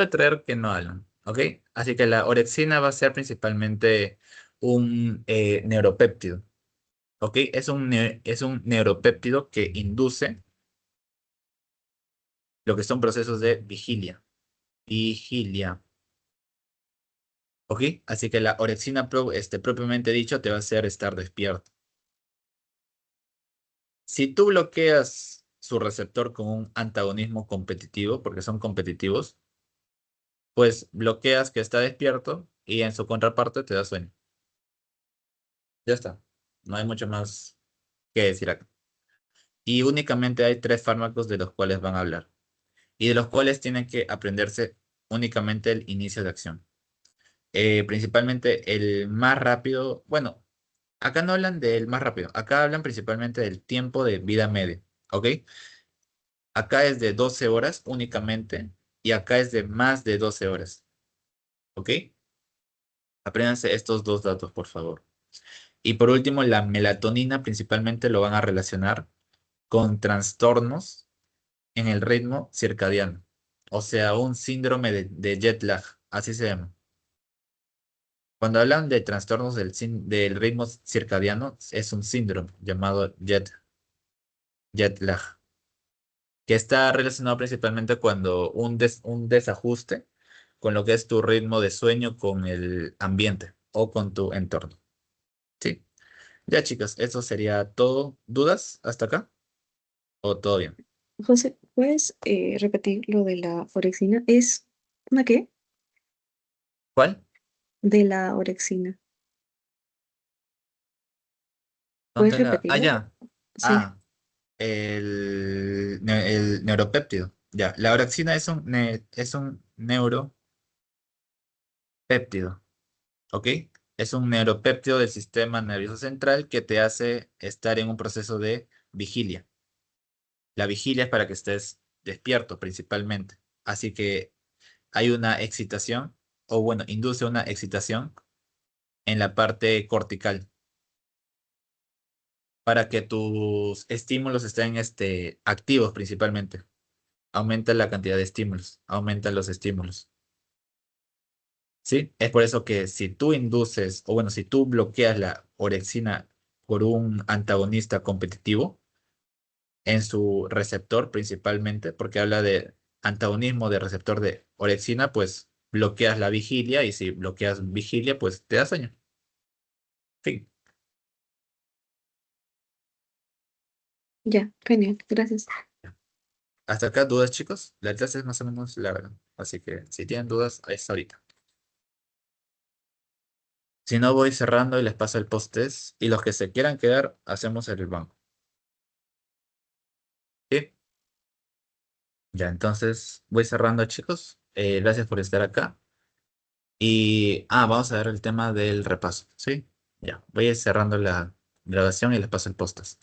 creer que no hablan. ¿Ok? Así que la orexina va a ser principalmente un neuropéptido. ¿Ok? Es un neuropéptido que induce lo que son procesos de vigilia. Vigilia. ¿Ok? Así que la orexina propiamente dicho te va a hacer estar despierto. Si tú bloqueas su receptor con un antagonismo competitivo, porque son competitivos, pues bloqueas que está despierto y en su contraparte te da sueño. Ya está. No hay mucho más que decir acá. Y únicamente hay 3 fármacos de los cuales van a hablar y de los cuales tienen que aprenderse únicamente el inicio de acción. Principalmente el más rápido, bueno, acá no hablan del más rápido, acá hablan principalmente del tiempo de vida media, ¿ok? Acá es de 12 horas únicamente y acá es de más de 12 horas, ¿ok? Apréndanse estos dos datos, por favor. Y por último, la melatonina principalmente lo van a relacionar con trastornos en el ritmo circadiano, o sea, un síndrome de jet lag, así se llama. Cuando hablan de trastornos del ritmo circadiano, es un síndrome llamado jet lag, que está relacionado principalmente cuando un desajuste con lo que es tu ritmo de sueño con el ambiente o con tu entorno. ¿Sí? Ya, chicas, eso sería todo. ¿Dudas hasta acá? ¿O todo bien? José, ¿puedes repetir lo de la orexina? ¿Es una qué? ¿Cuál? De la orexina. ¿Puedes ¿Dónde Ah, repetirlo? ya. Sí. Ah, el neuropéptido. Ya, la orexina es un neuropéptido, ¿ok? Es un neuropéptido del sistema nervioso central que te hace estar en un proceso de vigilia. La vigilia es para que estés despierto principalmente. Así que hay una excitación, o bueno, induce una excitación en la parte cortical para que tus estímulos estén activos principalmente. Aumenta la cantidad de estímulos, aumentan los estímulos. ¿Sí? Es por eso que si tú induces, o bueno, si tú bloqueas la orexina por un antagonista competitivo en su receptor principalmente, porque habla de antagonismo de receptor de orexina, pues bloqueas la vigilia y si bloqueas vigilia, pues te da sueño. Fin. Ya, genial, gracias. Hasta acá, ¿dudas, chicos? La clase es más o menos larga, así que si tienen dudas, es ahorita. Si no, voy cerrando y les paso el post-test y los que se quieran quedar, hacemos el banco. ¿Sí? Ya, entonces voy cerrando, chicos. Gracias por estar acá. Y, vamos a ver el tema del repaso, ¿sí? Ya, voy a ir cerrando la grabación y les paso el postas.